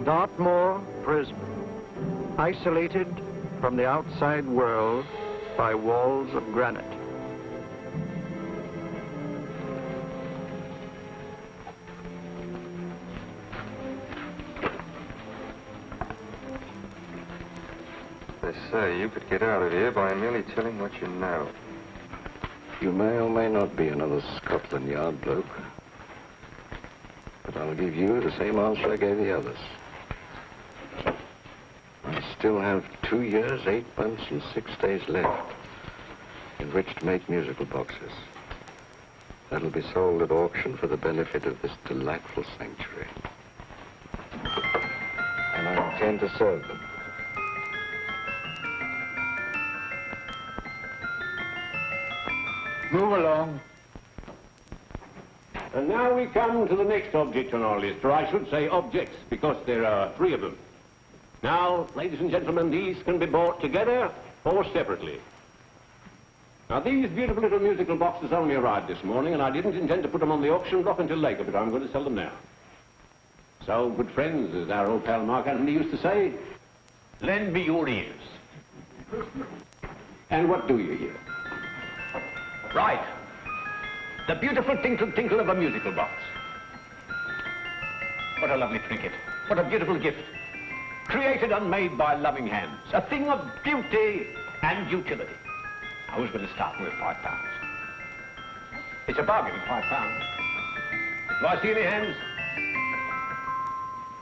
Dartmoor prison, isolated from the outside world by walls of granite. They say you could get out of here by merely telling what you know. You may or may not be another Scotland Yard bloke. But I'll give you the same answer I gave the others. I still have 2 years, 8 months, and 6 days left in which to make musical boxes. That'll be sold at auction for the benefit of this delightful sanctuary. And I intend to serve them. Move along. And now we come to the next object on our list, or I should say objects, because there are 3 of them. Now, ladies and gentlemen, these can be bought together or separately. Now, these beautiful little musical boxes only arrived this morning, and I didn't intend to put them on the auction block until later, but I'm going to sell them now. So, good friends, as our old pal Mark Antony used to say, lend me your ears. And what do you hear? Right. The beautiful tinkle tinkle of a musical box. What a lovely trinket. What a beautiful gift. Created and made by loving hands. A thing of beauty and utility. I was going to start with £5. It's a bargain, £5. Do I see any hands?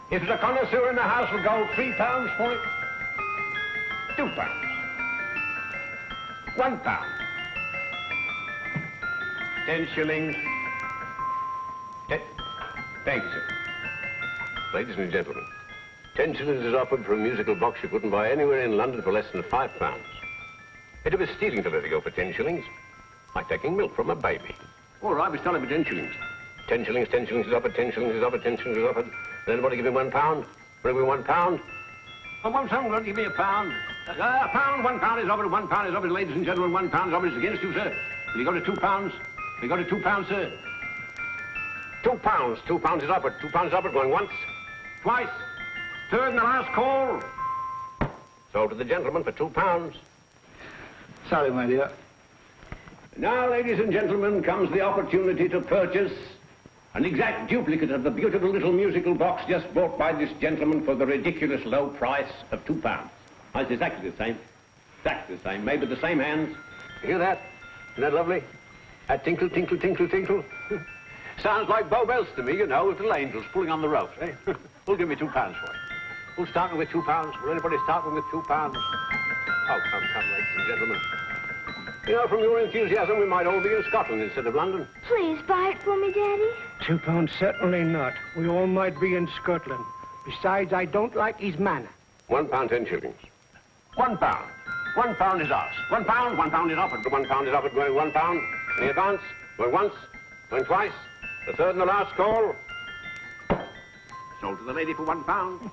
If there's a connoisseur in the house, we'll go £3 for it. £2. £1. 10 shillings. Thank you, sir. Ladies and gentlemen, 10 shillings is offered for a musical box you couldn't buy anywhere in London for less than £5. It'd be stealing to let it go for 10 shillings. Like taking milk from a baby. All right, we're selling for 10 shillings. 10 shillings, 10 shillings is offered, 10 shillings is offered, 10 shillings is offered. Will anybody give him £1? Will we £1? I want someone to give me £1. £1 is offered, £1 is offered, ladies and gentlemen, £1 is offered. It's against you, sir. Will you go to £2? We go to £2, sir. £2. £2 is offered. £2 is offered. Going once. Twice. Third and the last call. Sold to the gentleman for £2. Sorry, my dear. Now, ladies and gentlemen, comes the opportunity to purchase an exact duplicate of the beautiful little musical box just bought by this gentleman for the ridiculous low price of £2. Oh, it's exactly the same. Exactly the same. Made with the same hands. You hear that? Isn't that lovely? That tinkle, tinkle, tinkle, tinkle. Sounds like Bow Bells to me, you know, with little angels pulling on the ropes, eh? Who'll give me £2 for it? Who'll start me with £2? Will anybody start me with £2? Oh, come, ladies and gentlemen. You know, from your enthusiasm, we might all be in Scotland instead of London. Please buy it for me, Daddy. £2, certainly not. We all might be in Scotland. Besides, I don't like his manner. £1, 10 shillings. £1. £1 is ours. £1 is offered. £1 is offered, going £1. Any advance? Going once, going twice. The third and the last call. Sold to the lady for £1.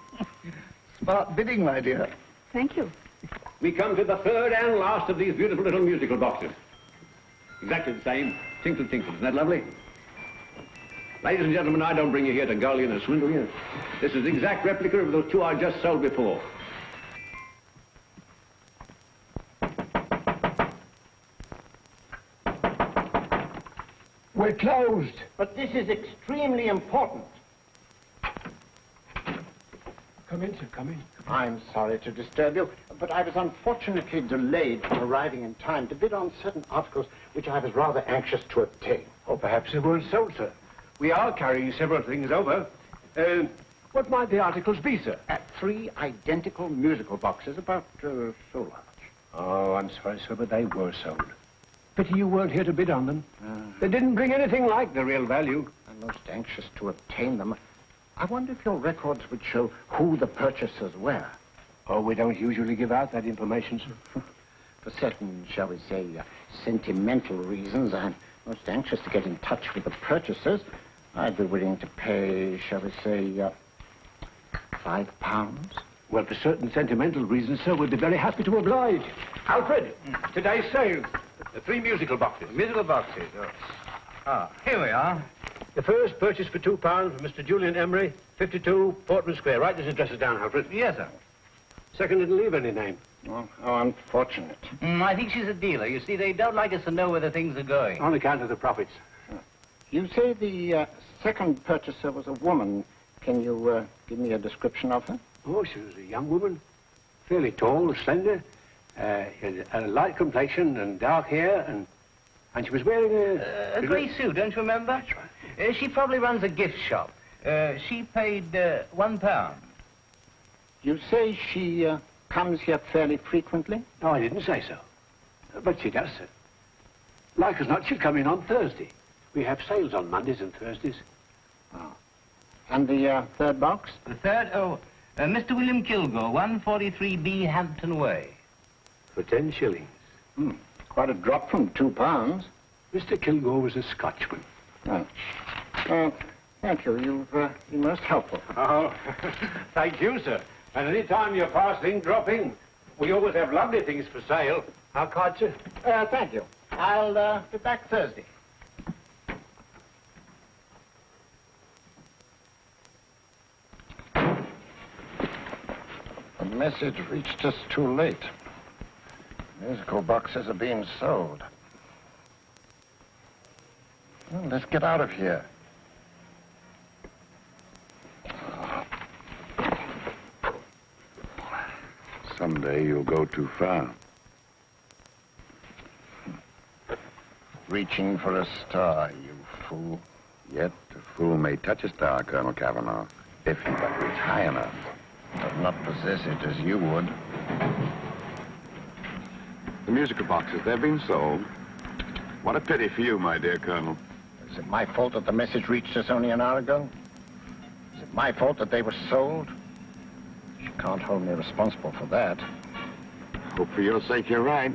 Smart bidding, my dear. Thank you. We come to the third and last of these beautiful little musical boxes. Exactly the same. Tinkle, tinkle. Isn't that lovely? Ladies and gentlemen, I don't bring you here to gull you and swindle you. This is the exact replica of those 2 I just sold before. We're closed. But this is extremely important. Come in, sir, come in. I'm sorry to disturb you, but I was unfortunately delayed from arriving in time to bid on certain articles which I was rather anxious to obtain. Or perhaps they weren't sold, sir. We are carrying several things over. What might the articles be, sir? 3 identical musical boxes, about so large. Oh, I'm sorry, sir, but they were sold. Pity you weren't here to bid on them. They didn't bring anything like the real value. I'm most anxious to obtain them. I wonder if your records would show who the purchasers were. Oh, we don't usually give out that information, sir. For certain, shall we say, sentimental reasons, I'm most anxious to get in touch with the purchasers. I'd be willing to pay, shall we say, £5. Well, for certain sentimental reasons, sir, we'd be very happy to oblige. Alfred, today's sale. The 3 musical boxes. Musical boxes, oh. Ah, here we are. The first purchase for £2 from Mr. Julian Emery, 52 Portman Square. Write this address down, Alfred. Yes, sir. Second didn't leave any name. Oh, how unfortunate. I think she's a dealer. You see, they don't like us to know where the things are going. On account of the profits. You say the second purchaser was a woman. Can you give me a description of her? Oh, she was a young woman. Fairly tall, slender. Had a light complexion and dark hair, and she was wearing A grey suit, don't you remember? That's right. She probably runs a gift shop. She paid £1. You say she comes here fairly frequently? No, I didn't say so. But she does, sir. Like as not, she'll come in on Thursday. We have sales on Mondays and Thursdays. Oh. And the third box? The third, Mr. William Kilgore, 143B Hampton Way. For 10 shillings. Quite a drop from £2. Mr. Kilgore was a Scotchman. Oh. Thank you. You've been most helpful. Oh, thank you, sir. And any time you're passing, dropping, we always have lovely things for sale. How kind, sir? Thank you. I'll be back Thursday. The message reached us too late. Musical boxes are being sold. Well, let's get out of here. Someday you'll go too far. Reaching for a star, you fool. Yet a fool may touch a star, Colonel Cavanaugh, if he but reach high enough. But not possess it as you would. The musical boxes, they're being sold. What a pity for you, my dear Colonel. Is it my fault that the message reached us only an hour ago? Is it my fault that they were sold? You can't hold me responsible for that. Hope for your sake you're right.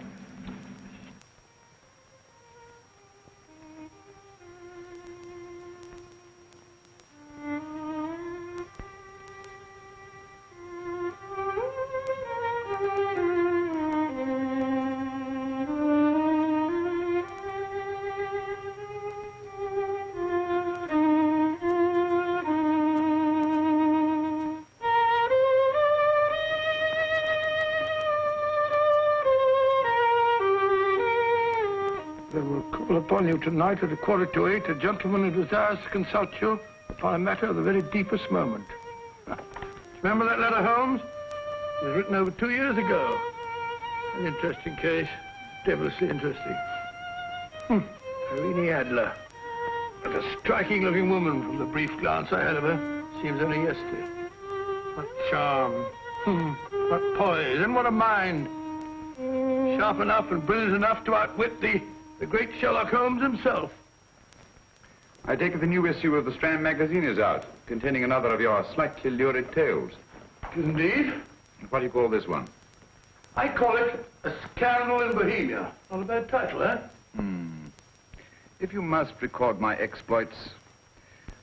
Upon you tonight at 7:45, a gentleman who desires to consult you upon a matter of the very deepest moment. Remember that letter, Holmes? It was written over 2 years ago. An interesting case. Devilishly interesting. Irene Adler. What a striking-looking woman from the brief glance I had of her. Seems only yesterday. What charm. What poise. And what a mind. Sharp enough and brilliant enough to outwit the great Sherlock Holmes himself. I take it the new issue of the Strand magazine is out, containing another of your slightly lurid tales. Indeed. What do you call this one? I call it A Scandal in Bohemia. Not a bad title, eh? If you must record my exploits,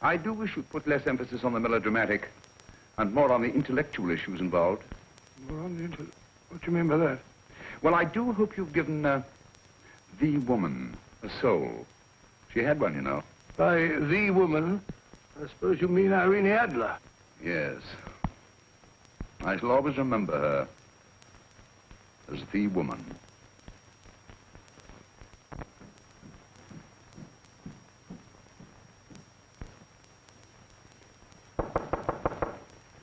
I do wish you'd put less emphasis on the melodramatic and more on the intellectual issues involved. What do you mean by that? Well, I do hope you've given the woman a soul. She had one, you know. By the woman, I suppose you mean Irene Adler. Yes. I shall always remember her as the woman.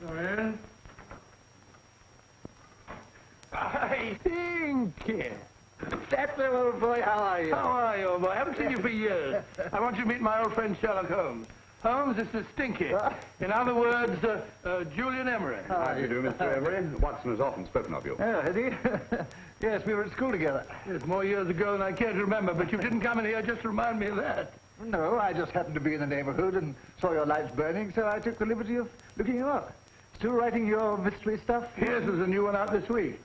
Dorian? I think. That's the old boy. How are you? How are you, old boy? I haven't seen you for years. I want you to meet my old friend Sherlock Holmes. Holmes is the stinky. In other words, Julian Emery. How do you do, Mr. Emery? Watson has often spoken of you. Oh, has he? Yes, we were at school together. Yes, more years ago than I care to remember, but you didn't come in here just to remind me of that. No, I just happened to be in the neighborhood and saw your lights burning, so I took the liberty of looking you up. Still writing your mystery stuff? Yes, there's a new one out this week.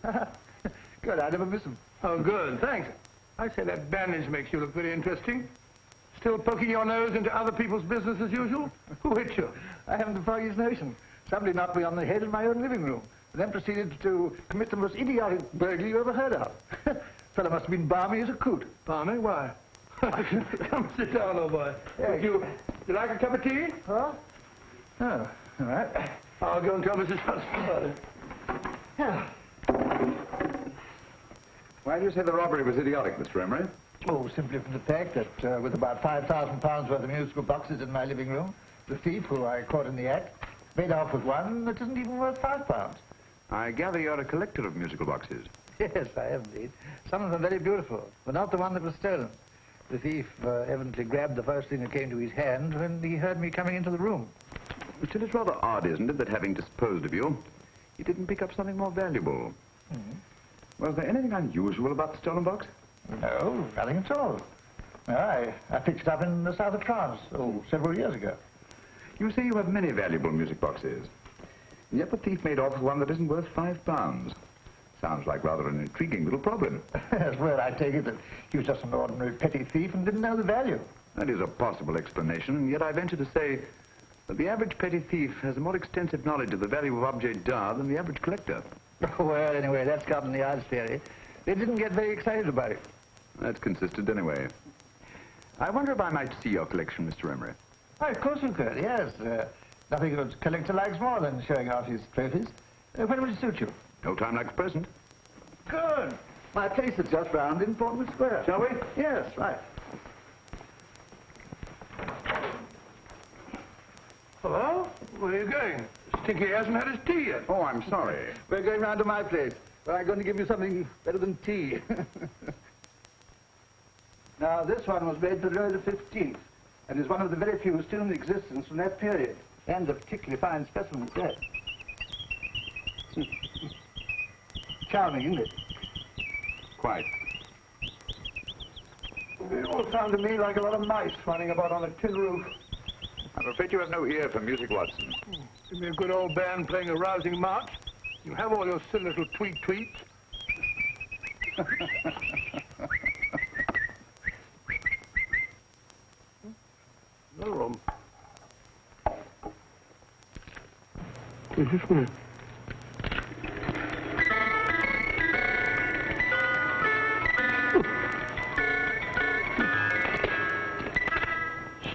Good, I never miss them. Oh, good, thanks. I say that bandage makes you look very interesting. Still poking your nose into other people's business as usual? Who hit you? I haven't the foggiest notion. Somebody knocked me on the head in my own living room, and then proceeded to commit the most idiotic burglary you ever heard of. Fellow must have been balmy as a coot. Balmy? Why? Come sit down, old boy. Yeah, You You like a cup of tea? Huh? Oh, all right. I'll go and tell Mrs. Hudson about it. Yeah. Why do you say the robbery was idiotic, Mr. Emery? Oh, simply from the fact that with about £5,000 worth of musical boxes in my living room, the thief, who I caught in the act, made off with one that isn't even worth £5. I gather you're a collector of musical boxes. Yes, I am indeed. Some of them very beautiful, but not the one that was stolen. The thief evidently grabbed the first thing that came to his hand when he heard me coming into the room. Still, it's rather odd, isn't it, that having disposed of you, he didn't pick up something more valuable. Mm-hmm. Was there anything unusual about the stolen box? No, nothing at all. I picked it up in the south of France, several years ago. You say you have many valuable music boxes, and yet the thief made off with one that isn't worth £5. Sounds like rather an intriguing little problem. Yes, well, I take it that he was just an ordinary petty thief and didn't know the value. That is a possible explanation, and yet I venture to say that the average petty thief has a more extensive knowledge of the value of objets d'art than the average collector. Well, anyway, that's Scotland Yard's theory. They didn't get very excited about it. That's consistent anyway. I wonder if I might see your collection, Mr. Emery. Oh, of course you could, yes. Nothing a collector likes more than showing off his trophies. When would it suit you? No time like the present. Good. My place is just round in Portman Square. Shall we? Yes, right. Hello? Where are you going? Stinky hasn't had his tea yet. Oh, I'm sorry. We're going round to my place, where I'm going to give you something better than tea. Now, this one was made for Louis XV, and is one of the very few still in existence from that period, and a particularly fine specimen at that. Charming, isn't it? Quite. They all sound to me like a lot of mice running about on a tin roof. I'm afraid you have no ear for music, Watson. Give me a good old band playing a rousing march. You have all your silly little tweets. No room. Just a minute.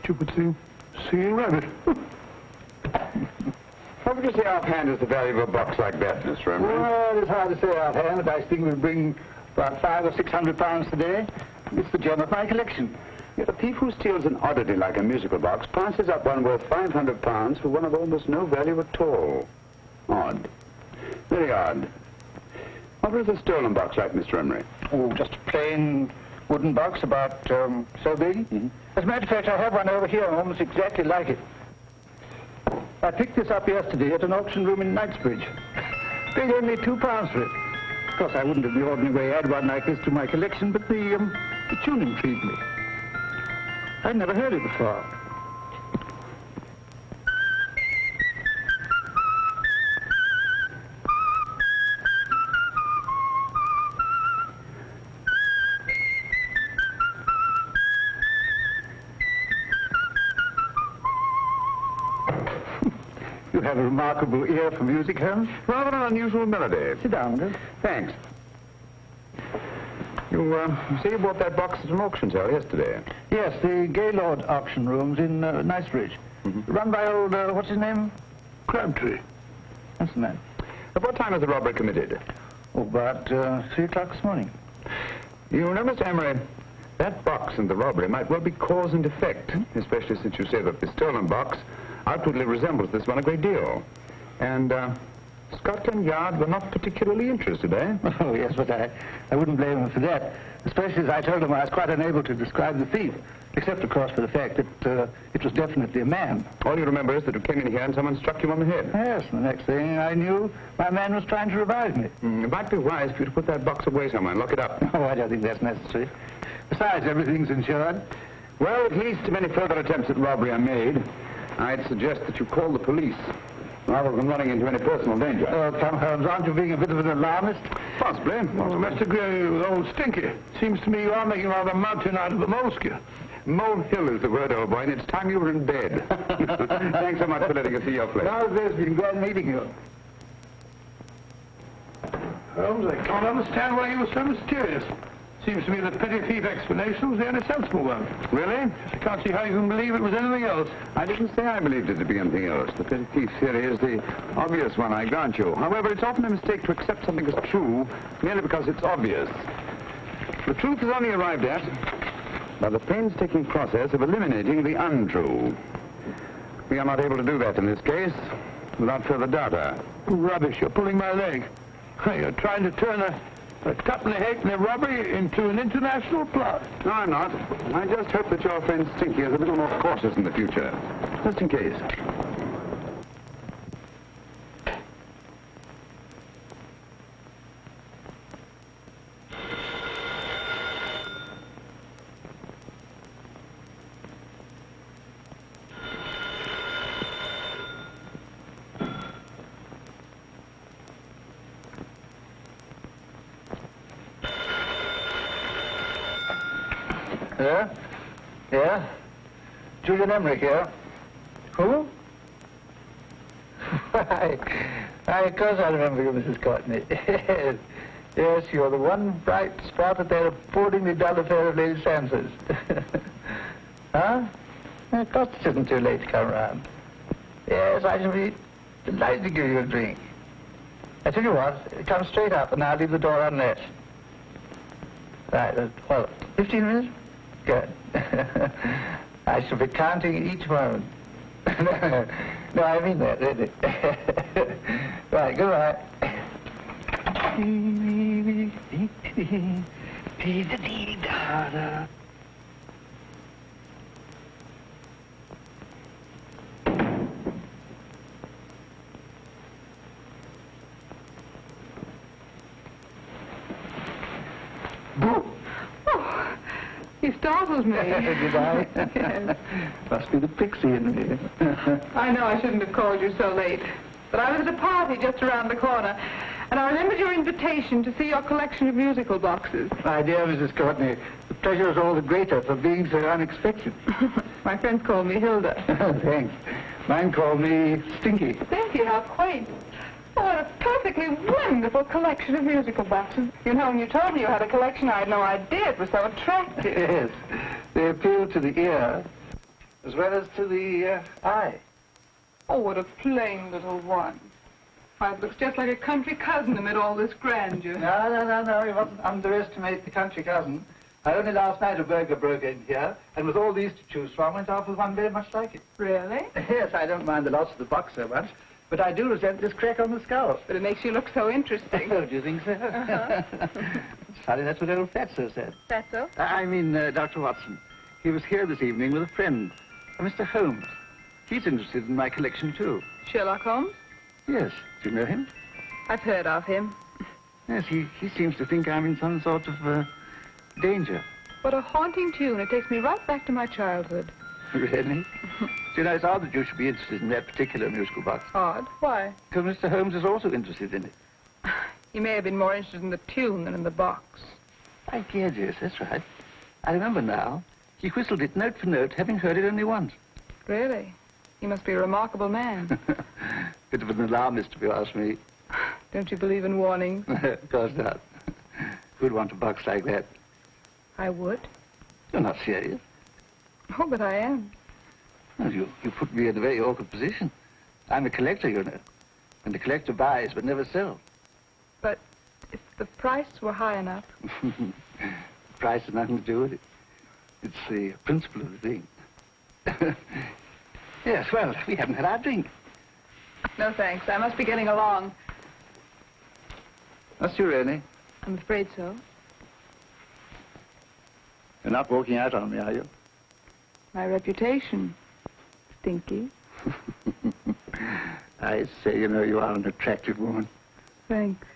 Stupid thing. Seeing rabbit. What would you say offhand is the value of a box like that, Mr. Emery? Well, it's hard to say offhand, but I think we'll bring about £500 or £600 today. It's the gem of my collection. Yet a thief who steals an oddity like a musical box passes up one worth £500 for one of almost no value at all. Odd. Very odd. What was the stolen box like, Mr. Emery? Oh, just a plain wooden box about so big. Mm-hmm. As a matter of fact, I have one over here almost exactly like it. I picked this up yesterday at an auction room in Knightsbridge. Paid only £2 for it. Of course, I wouldn't in the ordinary way add one like this to my collection, but the tune intrigued me. I'd never heard it before. You have a remarkable ear for music, Holmes. Rather an unusual melody. Sit down, Will. Thanks. You say you bought that box at an auction sale yesterday? Yes, the Gaylord auction rooms in Knightsbridge. Mm-hmm. Run by old, what's his name? Crabtree. That's the man. At what time was the robbery committed? Oh, about 3 o'clock this morning. You know, Mr. Emery, that box and the robbery might well be cause and effect, especially since you say that the stolen box outwardly resembles this one a great deal. And, Scotland Yard were not particularly interested, eh? Oh, yes, but I wouldn't blame him for that, especially as I told him I was quite unable to describe the thief, except, of course, for the fact that it was definitely a man. All you remember is that you came in here and someone struck you on the head. Yes, and the next thing I knew, my man was trying to revive me. It might be wise for you to put that box away somewhere and lock it up. Oh, I don't think that's necessary. Besides, everything's insured. Well, at least if any further attempts at robbery are made, I'd suggest that you call the police, rather than running into any personal danger. Oh, come, Holmes, aren't you being a bit of an alarmist? Possibly. Well, Mr. Gray, with old Stinky. Seems to me you are making rather a mountain out of a molehill. Molehill is the word, old boy, and it's time you were in bed. Thanks so much for letting us see your place. Now, it's been glad meeting you. Holmes, I can't understand why you were so mysterious. Seems to me the petty thief explanation was the only sensible one. Really? I can't see how you can believe it was anything else. I didn't say I believed it to be anything else. The petty thief theory is the obvious one, I grant you. However, it's often a mistake to accept something as true merely because it's obvious. The truth is only arrived at by the painstaking process of eliminating the untrue. We are not able to do that in this case without further data. Rubbish, you're pulling my leg. You're trying to turn a couple of halfpenny robbery into an international plot. No, I'm not. I just hope that your friend Stinky is a little more cautious in the future. Just in case. Yeah? Yeah? Julian Emmerich here. Who? Of course I remember you, Mrs. Courtney. Yes. Yes, you're the one bright spot at that appallingly dull affair of Lady Sansa's. Huh? Of course it isn't too late to come around. Yes, I shall be delighted to give you a drink. I tell you what, come straight up and I'll leave the door unlatched. Right, well, 15 minutes? Good. I shall be counting each moment. No, I mean that, really. Right, goodbye. You startled me. Did I? Yes. Must be the pixie in me. I know I shouldn't have called you so late, but I was at a party just around the corner, and I remembered your invitation to see your collection of musical boxes. My dear Mrs. Courtney, the pleasure is all the greater for being so unexpected. My friends call me Hilda. Thanks. Mine call me Stinky. Stinky, how quaint. Oh, what a perfectly wonderful collection of musical boxes. You know, when you told me you had a collection, I had no idea it was so attractive. Yes. They appeal to the ear as well as to the eye. Oh, what a plain little one. Why, it looks just like a country cousin amid all this grandeur. No. You mustn't underestimate the country cousin. Only last night a burglar broke in here, and with all these to choose from, went off with one very much like it. Really? Yes, I don't mind the loss of the box so much, but I do resent this crack on the skull. But it makes you look so interesting. Oh, do you think so? It's funny, that's what old Fatso said. Fatso? I mean, Dr. Watson. He was here this evening with a friend, Mr. Holmes. He's interested in my collection, too. Sherlock Holmes? Yes. Do you know him? I've heard of him. Yes, he seems to think I'm in some sort of danger. What a haunting tune. It takes me right back to my childhood. Really? You know, it's odd that you should be interested in that particular musical box. Odd? Why? Because Mr. Holmes is also interested in it. He may have been more interested in the tune than in the box. My dear, yes, that's right. I remember now. He whistled it note for note, having heard it only once. Really? He must be a remarkable man. Bit of an alarmist, if you ask me. Don't you believe in warnings? Of course not. Who'd want a box like that? I would. You're not serious. Oh, but I am. Well, you put me in a very awkward position. I'm a collector, you know. And the collector buys but never sells. But if the price were high enough... Price has nothing to do with it. It's the principle of the thing. Yes, well, we haven't had our drink. No, thanks. I must be getting along. Must you really? I'm afraid so. You're not walking out on me, are you? My reputation. Stinky. I say, you know, you are an attractive woman. Thanks.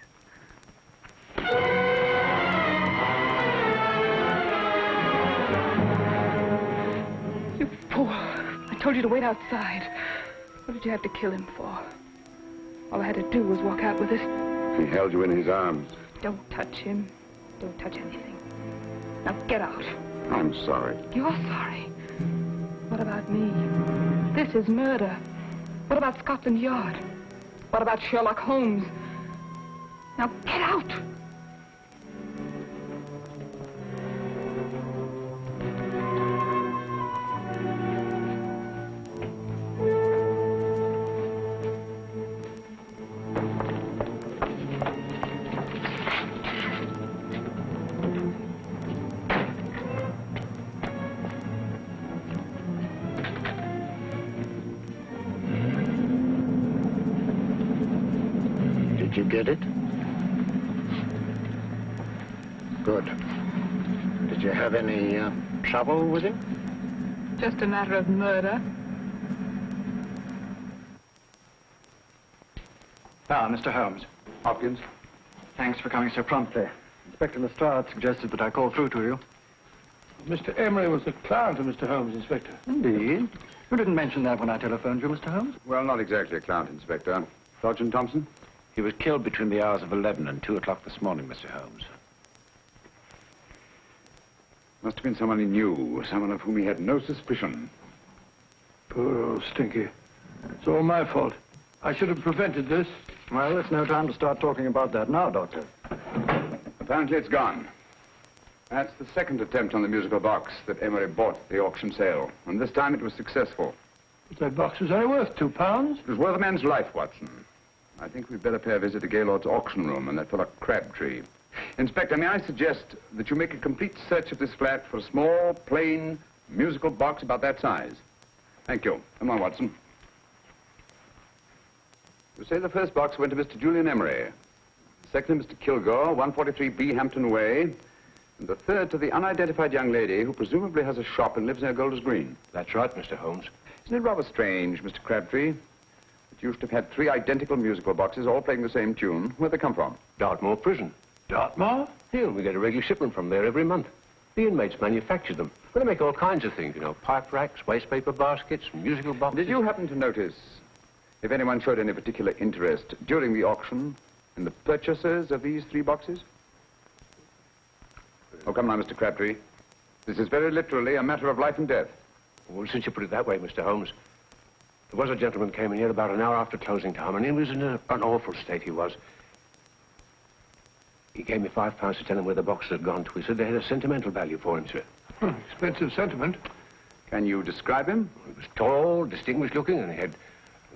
You fool. I told you to wait outside. What did you have to kill him for? All I had to do was walk out with this. He held you in his arms. Don't touch him. Don't touch anything. Now get out. I'm sorry. You're sorry. What about me? This is murder. What about Scotland Yard? What about Sherlock Holmes? Now get out! you get it? Good. Did you have any trouble with him? Just a matter of murder. Ah, Mr. Holmes. Hopkins. Thanks for coming so promptly. Inspector Lestrade suggested that I call through to you. Mr. Emery was a client of Mr. Holmes, Inspector. Indeed. You didn't mention that when I telephoned you, Mr. Holmes. Well, not exactly a client, Inspector. Sergeant Thompson? He was killed between the hours of 11 and 2 o'clock this morning, Mr. Holmes. Must have been someone he knew, someone of whom he had no suspicion. Poor old Stinky. It's all my fault. I should have prevented this. Well, it's no time to start talking about that now, Doctor. Apparently it's gone. That's the second attempt on the musical box that Emery bought at the auction sale, and this time it was successful. But that box was only worth £2. It was worth a man's life, Watson. I think we'd better pay a visit to Gaylord's auction room and that fellow Crabtree. Inspector, may I suggest that you make a complete search of this flat for a small, plain, musical box about that size? Thank you. Come on, Watson. You say the first box went to Mr. Julian Emery, the second to Mr. Kilgore, 143B Hampton Way, and the third to the unidentified young lady who presumably has a shop and lives near Golders Green. That's right, Mr. Holmes. Isn't it rather strange, Mr. Crabtree, that you should have had 3 identical musical boxes all playing the same tune? Where'd they come from? Dartmoor Prison. Dartmoor? Yeah, we get a regular shipment from there every month. The inmates manufacture them. Well, they make all kinds of things, you know, pipe racks, wastepaper baskets, musical boxes. Did you happen to notice if anyone showed any particular interest during the auction in the purchasers of these 3 boxes? Oh, come now, Mr. Crabtree. This is very literally a matter of life and death. Well, since you put it that way, Mr. Holmes, there was a gentleman came in here about an hour after closing time, and he was in an awful state, he was. He gave me £5 to tell him where the boxes had gone to. He said they had a sentimental value for him, sir. Expensive sentiment. Can you describe him? He was tall, distinguished looking, and he had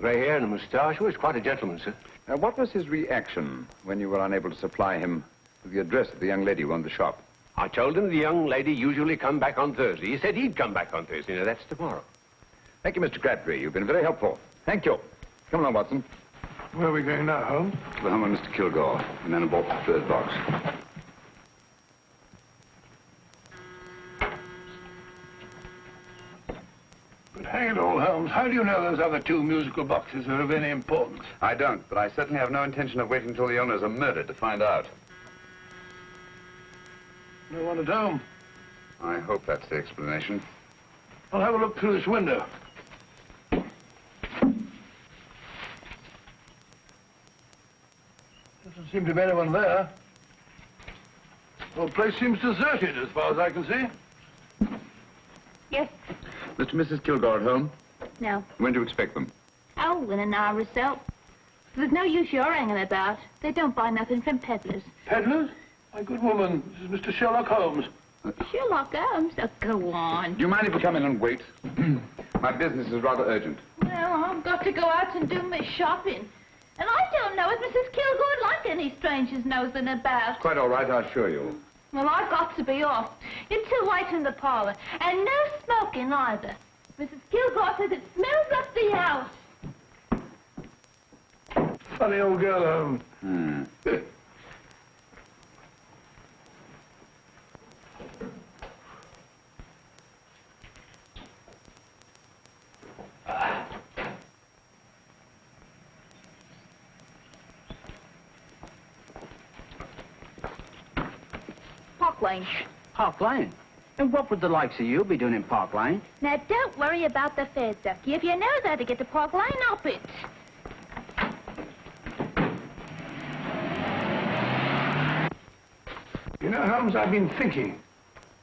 grey hair and a moustache. He was quite a gentleman, sir. What was his reaction when you were unable to supply him with the address of the young lady who owned the shop? I told him the young lady usually come back on Thursday. He said he'd come back on Thursday. Now, that's tomorrow. Thank you, Mr. Crabtree. You've been very helpful. Thank you. Come along, Watson. Where are we going now, Holmes? To the home of Mr. Kilgore, the man who bought the third box. But hang it all, Holmes, how do you know those other 2 musical boxes are of any importance? I don't, but I certainly have no intention of waiting until the owners are murdered to find out. No one at home. I hope that's the explanation. I'll have a look through this window. Doesn't seem to be anyone there. The whole place seems deserted as far as I can see. Yes. Mr. and Mrs. Kilgore at home? No. When do you expect them? Oh, in an hour or so. There's no use you're hanging about. They don't buy nothing from peddlers. Peddlers? My good woman, this is Mr. Sherlock Holmes. Sherlock Holmes? Oh, go on. Do you mind if we come in and wait? My business is rather urgent. Well, I've got to go out and do my shopping. And I don't know if Mrs. Kilgore'd like any strangers nosing about. Quite all right, I assure you. Well, I've got to be off. It's too white in the parlor. And no smoking either. Mrs. Kilgore says it smells up the house. Funny old girl, Holmes. Park Lane. Park Lane? And what would the likes of you be doing in Park Lane? Now, don't worry about the fare, Ducky. If you know how to get to Park Lane, up it. You know, Holmes, I've been thinking.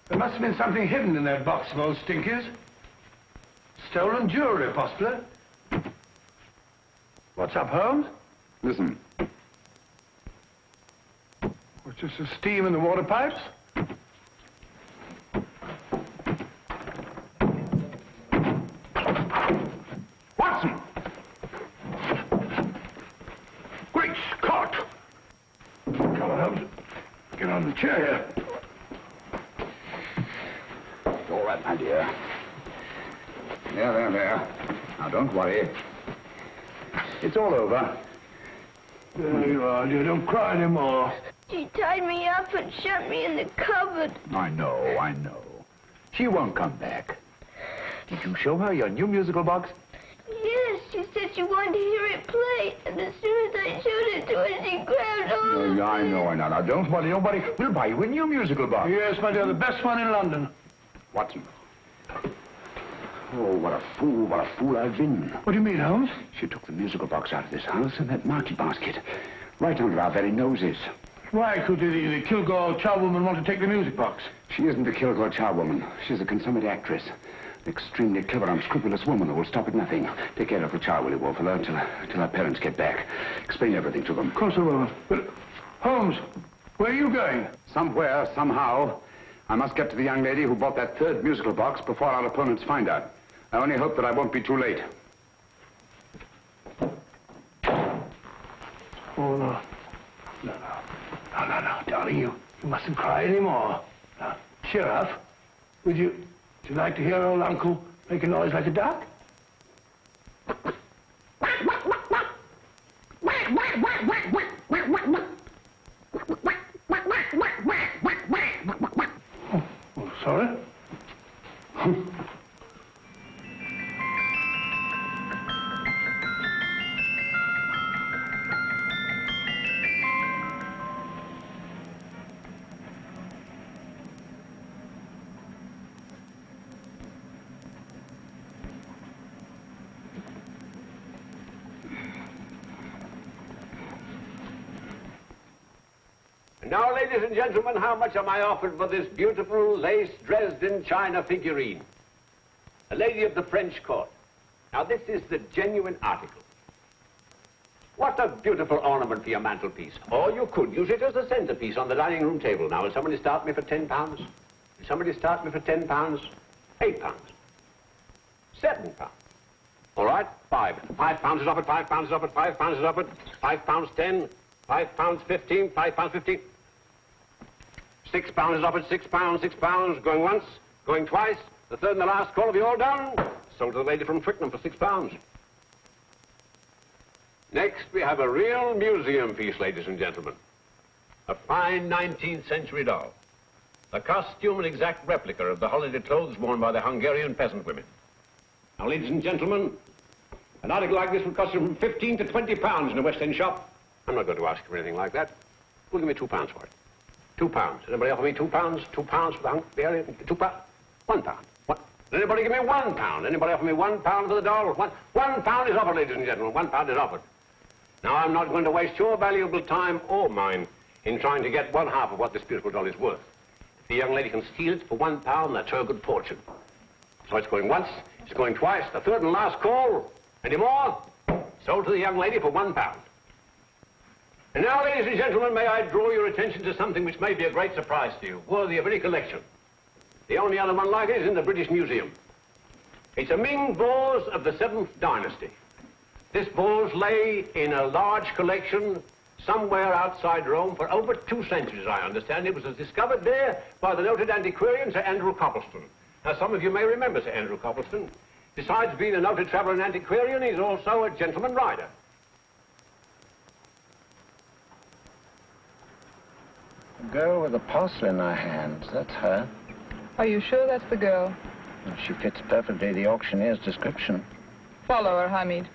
There must have been something hidden in that box of old Stinky's. Stolen jewelry, possibly. What's up, Holmes? Listen. What's just the steam in the water pipes? Watson! Great Scott! Come on, Holmes. Get on the chair here. It's all right, my dear. There. Now, don't worry. It's all over. There you are, dear. Don't cry anymore. She tied me up and shut me in the cupboard. I know. She won't come back. Did you show her your new musical box? Yes, she said she wanted to hear it play, and as soon as I showed it to her, she grabbed hold of me. I know. Now, don't worry, nobody. We'll buy you a new musical box. Yes, my dear, the best one in London. Watson. Oh, what a fool I've been. What do you mean, Holmes? She took the musical box out of this house in that market basket, right under our very noses. Why could the Kilgore charwoman want to take the music box? She isn't a Kilgore charwoman. She's a consummate actress. An extremely clever, unscrupulous woman who will stop at nothing. Take care of the child, will you, Wolfella, till her parents get back. Explain everything to them. Of course I will. But, Holmes, where are you going? Somewhere, somehow, I must get to the young lady who bought that third musical box before our opponents find out. I only hope that I won't be too late. Oh, no. No, darling, you mustn't cry anymore. Now, cheer up. Would you like to hear old Uncle make a noise like a duck? Oh, sorry. Now, ladies and gentlemen, how much am I offered for this beautiful lace Dresden china figurine? A lady of the French court. Now, this is the genuine article. What a beautiful ornament for your mantelpiece. Or you could use it as a centerpiece on the dining room table. Now, will somebody start me for £10? Will somebody start me for £10? £8? £7? All right, £5 is offered, £5 is offered, £5 is offered, £5.10, £5.15, £5.15. £6 is offered, £6, going once, going twice. The third and the last call, have you all done? Sold to the lady from Twickenham for £6. Next, we have a real museum piece, ladies and gentlemen. A fine 19th century doll. A costume and exact replica of the holiday clothes worn by the Hungarian peasant women. Now, ladies and gentlemen, an article like this would cost you from £15 to £20 in a West End shop. I'm not going to ask for anything like that. Who'll give me £2 for it? £2. Anybody offer me £2? £2 for the Hungarian? £2? £1. What? Anybody give me £1? Anybody offer me £1 for the doll? £1 is offered, ladies and gentlemen. £1 is offered. Now, I'm not going to waste your valuable time or mine in trying to get one half of what this beautiful doll is worth. If the young lady can steal it for £1, that's her good fortune. So it's going once, it's going twice, the third and last call. Any more? Sold to the young lady for £1. And now, ladies and gentlemen, may I draw your attention to something which may be a great surprise to you, worthy of any collection. The only other one like it is in the British Museum. It's a Ming vase of the 7th dynasty. This vase lay in a large collection somewhere outside Rome for over 2 centuries, I understand. It was discovered there by the noted antiquarian Sir Andrew Coppleston. Now, some of you may remember Sir Andrew Coppleston. Besides being a noted traveller and antiquarian, he's also a gentleman rider. The girl with the parcel in her hands, that's her. Are you sure that's the girl? Well, she fits perfectly the auctioneer's description. Follow her, Hamid.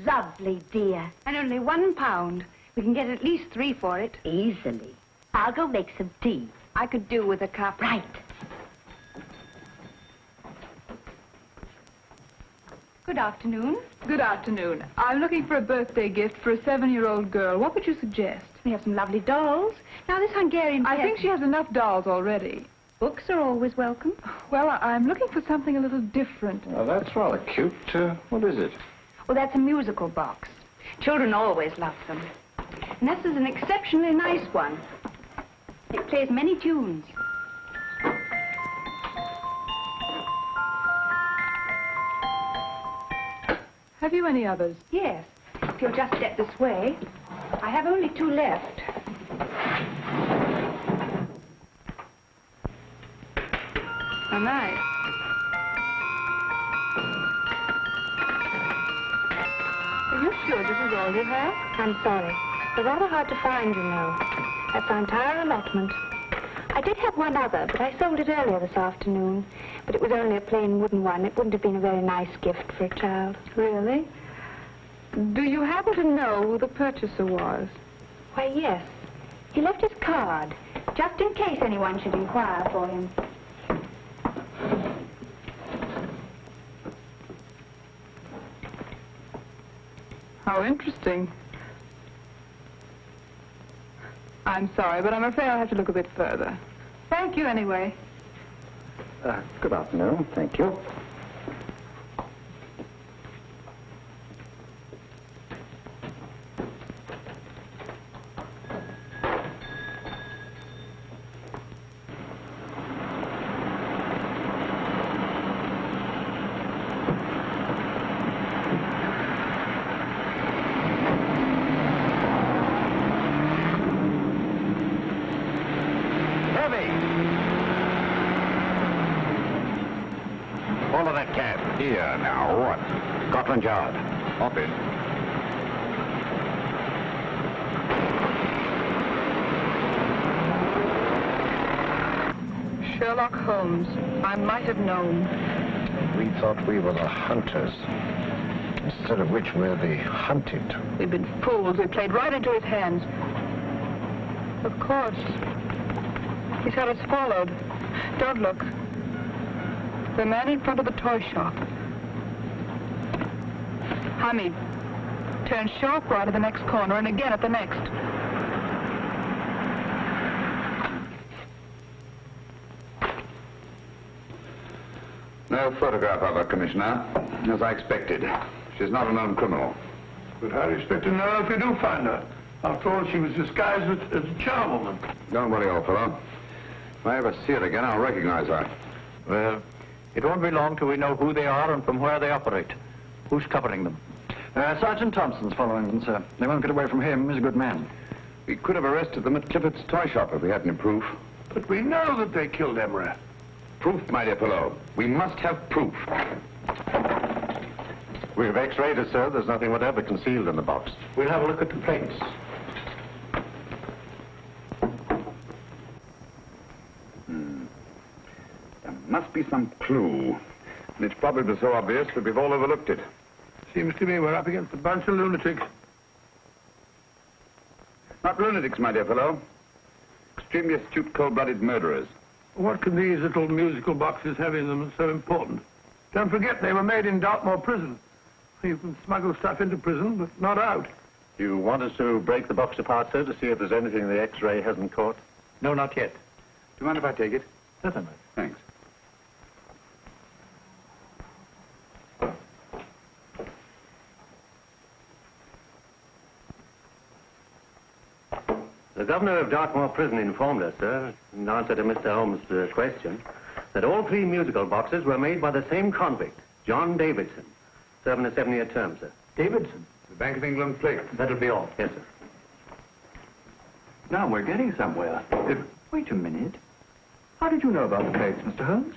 Lovely, dear. And only £1. We can get at least 3 for it. Easily. I'll go make some tea. I could do with a cup. Right. Good afternoon. Good afternoon. I'm looking for a birthday gift for a 7-year-old girl. What would you suggest? We have some lovely dolls. Now, this Hungarian I think she has enough dolls already. Books are always welcome. Well, I'm looking for something a little different. Oh, that's rather cute. What is it? Well, that's a musical box. Children always love them. And this is an exceptionally nice one. It plays many tunes. Have you any others? Yes. If you'll just step this way. I have only 2 left. How nice. Are you sure this is all you have? I'm sorry. They're rather hard to find, you know. That's our entire allotment. I did have one other, but I sold it earlier this afternoon. But it was only a plain wooden one. It wouldn't have been a very nice gift for a child. Really? Do you happen to know who the purchaser was? Why, yes. He left his card, just in case anyone should inquire for him. How interesting. I'm sorry, but I'm afraid I'll have to look a bit further. Thank you anyway. Good afternoon. Thank you. Follow that cab. Here, now, what? Scotland Yard. Hop in. Sherlock Holmes. I might have known. We thought we were the hunters, instead of which we're the hunted. We've been fools. We played right into his hands. Of course. He's had us followed. Don't look. The man in front of the toy shop. Hamid. Turn sharp right at the next corner and again at the next. No photograph of her, Commissioner, as I expected. She's not a known criminal. But how do you expect to know if you do find her? After all, she was disguised as a charwoman. Don't worry, old fellow. If I ever see her again, I'll recognize her. Well, it won't be long till we know who they are and from where they operate. Who's covering them? Sergeant Thompson's following them, sir. They won't get away from him. He's a good man. We could have arrested them at Clifford's toy shop if we had any proof. But we know that they killed Emery. Proof, my dear fellow. We must have proof. We've x-rayed it, sir. There's nothing whatever concealed in the box. We'll have a look at the plates. There must be some clue. And it's probably so obvious that we've all overlooked it. Seems to me we're up against a bunch of lunatics. Not lunatics, my dear fellow. Extremely astute, cold-blooded murderers. What can these little musical boxes have in them that's so important? Don't forget, they were made in Dartmoor prison. You can smuggle stuff into prison, but not out. You want us to break the box apart, sir, to see if there's anything the X-ray hasn't caught? No, not yet. Do you mind if I take it? Certainly. Thanks. The governor of Dartmoor Prison informed us, sir, in answer to Mr. Holmes' question, that all 3 musical boxes were made by the same convict, John Davidson, serving a 7-year term, sir. Davidson? The Bank of England plate. That'll be all. Yes, sir. Now we're getting somewhere. Wait a minute. How did you know about the plates, Mr. Holmes?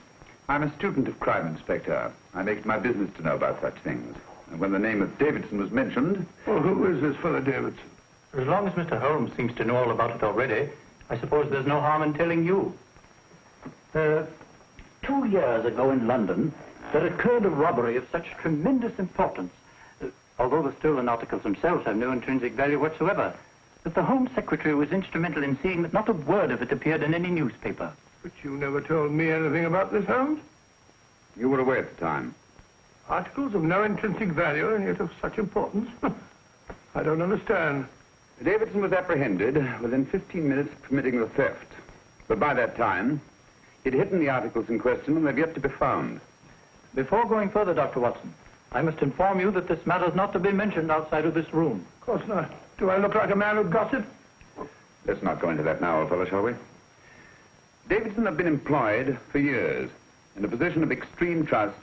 I'm a student of crime, Inspector. I make it my business to know about such things. And when the name of Davidson was mentioned... Well, who is this fellow Davidson? As long as Mr. Holmes seems to know all about it already, I suppose there's no harm in telling you. 2 years ago in London, there occurred a robbery of such tremendous importance, although the stolen articles themselves have no intrinsic value whatsoever, that the Home Secretary was instrumental in seeing that not a word of it appeared in any newspaper. But you never told me anything about this, Holmes. You were away at the time. Articles of no intrinsic value and yet of such importance? I don't understand. Davidson was apprehended within 15 minutes of committing the theft. But by that time, He'd hidden the articles in question, and they've yet to be found. Before going further, Dr. Watson, I must inform you that this matter's not to be mentioned outside of this room. Of course not. Do I look like a man who'd gossip? Let's not go into that now, old fellow, shall we? Davidson had been employed for years in a position of extreme trust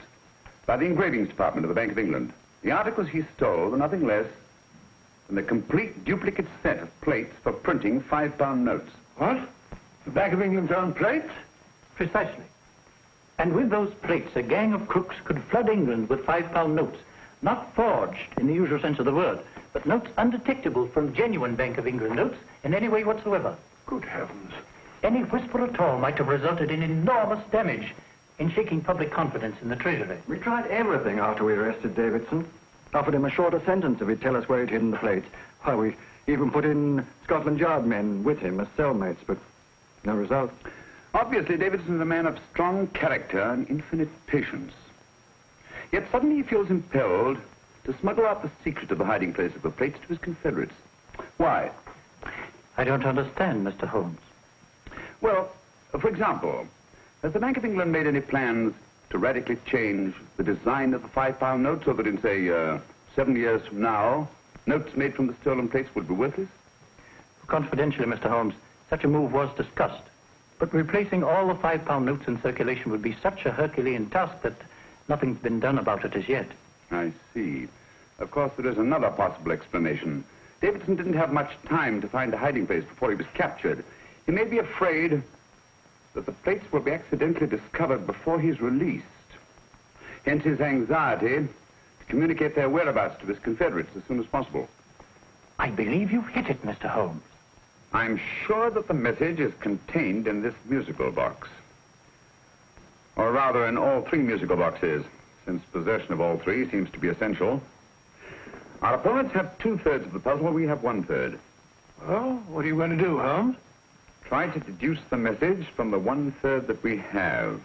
by the engravings department of the Bank of England. The articles he stole were nothing less than a complete duplicate set of plates for printing £5 notes. What? The Bank of England's own plates? Precisely. And with those plates, a gang of crooks could flood England with £5 notes, not forged in the usual sense of the word, but notes undetectable from genuine Bank of England notes in any way whatsoever. Good heavens. Any whisper at all might have resulted in enormous damage in shaking public confidence in the Treasury. We tried everything after we arrested Davidson. Offered him a shorter sentence if he'd tell us where he'd hidden the plates. Why, we even put in Scotland Yard men with him as cellmates, but no result. Obviously, Davidson is a man of strong character and infinite patience. Yet suddenly he feels impelled to smuggle out the secret of the hiding place of the plates to his confederates. Why? I don't understand, Mr. Holmes. Well, for example, has the Bank of England made any plans to radically change the design of the £5 note so that in, say, 7 years from now, notes made from the stolen plates would be worthless? Confidentially, Mr. Holmes, such a move was discussed. But replacing all the £5 notes in circulation would be such a Herculean task that nothing's been done about it as yet. I see. Of course, there is another possible explanation. Davidson didn't have much time to find a hiding place before he was captured. He may be afraid that the plates will be accidentally discovered before he's released. Hence his anxiety to communicate their whereabouts to his confederates as soon as possible. I believe you've hit it, Mr. Holmes. I'm sure that the message is contained in this musical box. Or rather, in all 3 musical boxes, since possession of all 3 seems to be essential. Our opponents have 2/3 of the puzzle, we have 1/3. Well, what are you going to do, Holmes? Try to deduce the message from the 1/3 that we have.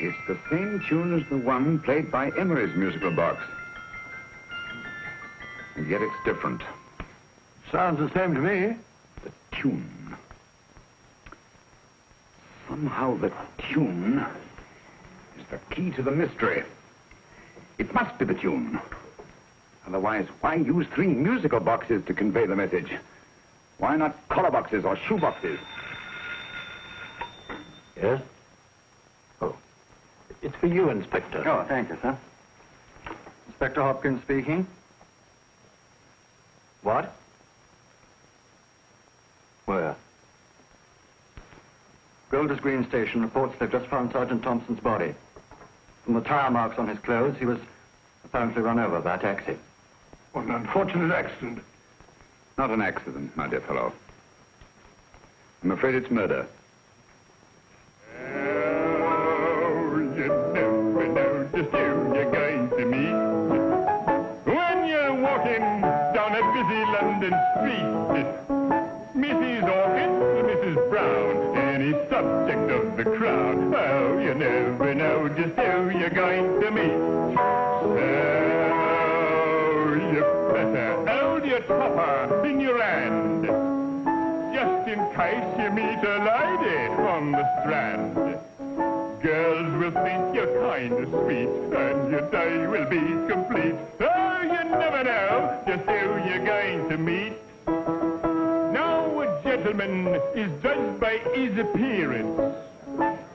It's the same tune as the one played by Emery's musical box. And yet it's different. Sounds the same to me. The tune. Somehow the tune is the key to the mystery. It must be the tune. Otherwise, why use 3 musical boxes to convey the message? Why not collar boxes or shoe boxes? Yes? Oh. It's for you, Inspector. Oh, thank you, sir. Inspector Hopkins speaking. What? Where? Golders Green Station reports they've just found Sergeant Thompson's body. From the tire marks on his clothes, he was apparently run over by a taxi. What an unfortunate accident. Not an accident, my dear fellow. I'm afraid it's murder. Just who you're going to meet when you're walking down a busy London street. Mrs. Orchid, Mrs. Brown, any subject of the crowd. Oh, you never know just who you're going to meet. So you better hold your topper in your hand, just in case you meet a lady on the Strand. Girls will think you're kind of sweet, and your day will be complete. Oh, you never know just who you're going to meet. Now, a gentleman is judged by his appearance.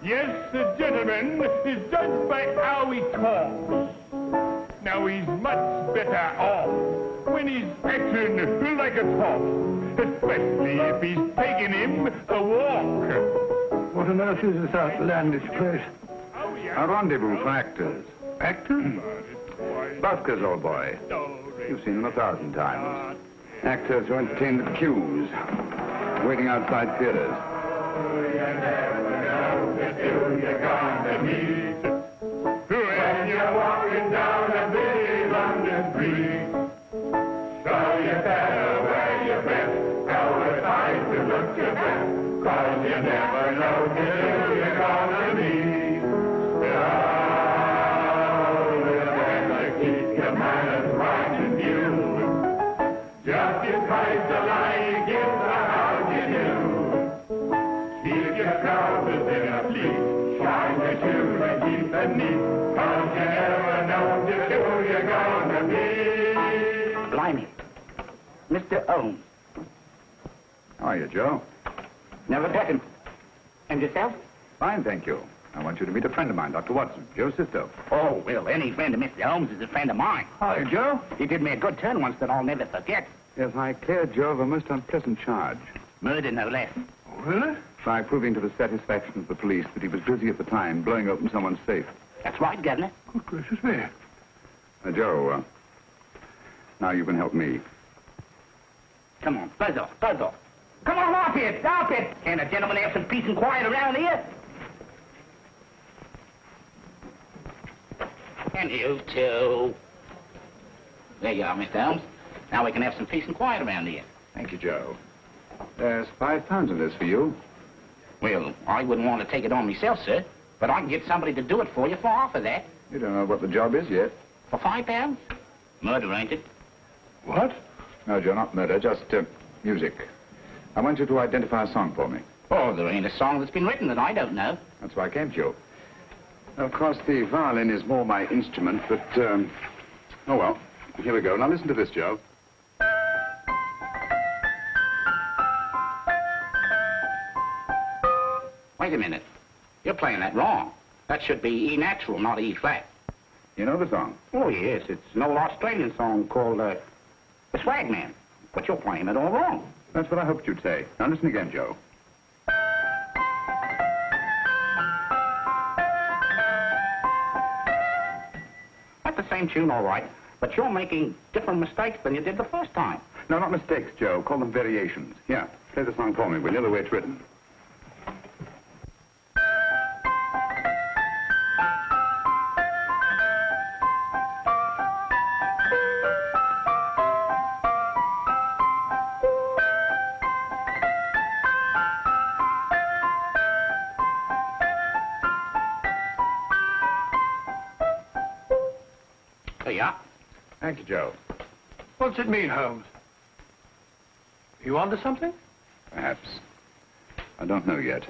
Yes, a gentleman is judged by how he talks. Now, he's much better off when he's acting like a top, especially if he's taking him a walk. What on earth is this outlandish place? A rendezvous for actors. Actors? Buskers, old boy. You've seen them 1,000 times. Actors who entertain the queues, waiting outside theaters. When you're walking down a busy London street, so you better wear your best, go aside to look your best, 'cause you never know till you're gonna meet. Oh, you better keep your manners right in view. Just in case the lie gives a how you do. Keep your trousers in a pleat, shine your shoes and keep them neat, 'cause you never know just who you're gonna meet. Blimey. Mr. Holmes. How are you, Joe? Never met him. And yourself? Fine, thank you. I want you to meet a friend of mine, Dr. Watson, Joe's sister. Oh, well, any friend of Mr. Holmes is a friend of mine. Hi, Joe. He did me a good turn once that I'll never forget. Yes, I cleared Joe of a most unpleasant charge. Murder, no less. Oh, really? By proving to the satisfaction of the police that he was busy at the time blowing open someone's safe. That's right, Governor. Good gracious me. Joe, now you can help me. Come on, buzz off, buzz off. Come on, off it, off it. Can't a gentleman have some peace and quiet around here? And you too. There you are, Mr. Holmes. Now we can have some peace and quiet around here. Thank you, Joe. There's £5 in this for you. Well, I wouldn't want to take it on myself, sir. But I can get somebody to do it for you for half of that. You don't know what the job is yet. For £5? Murder, ain't it? What? No, Joe, not murder, just music. I want you to identify a song for me. Oh, there ain't a song that's been written that I don't know. That's why I came to you. Of course, the violin is more my instrument, but, oh, well. Here we go. Now listen to this, Joe. Wait a minute. You're playing that wrong. That should be E natural, not E flat. You know the song? Oh, yes. It's an old Australian song called, The Swag Man. But you're playing it all wrong. That's what I hoped you'd say. Now listen again, Joe. That's the same tune, all right. But you're making different mistakes than you did the first time. No, not mistakes, Joe. Call them variations. Here, play the song for me, will you, the way it's written. There you are. Thank you, Joe. What's it mean, Holmes? You onto something? Perhaps. I don't know yet.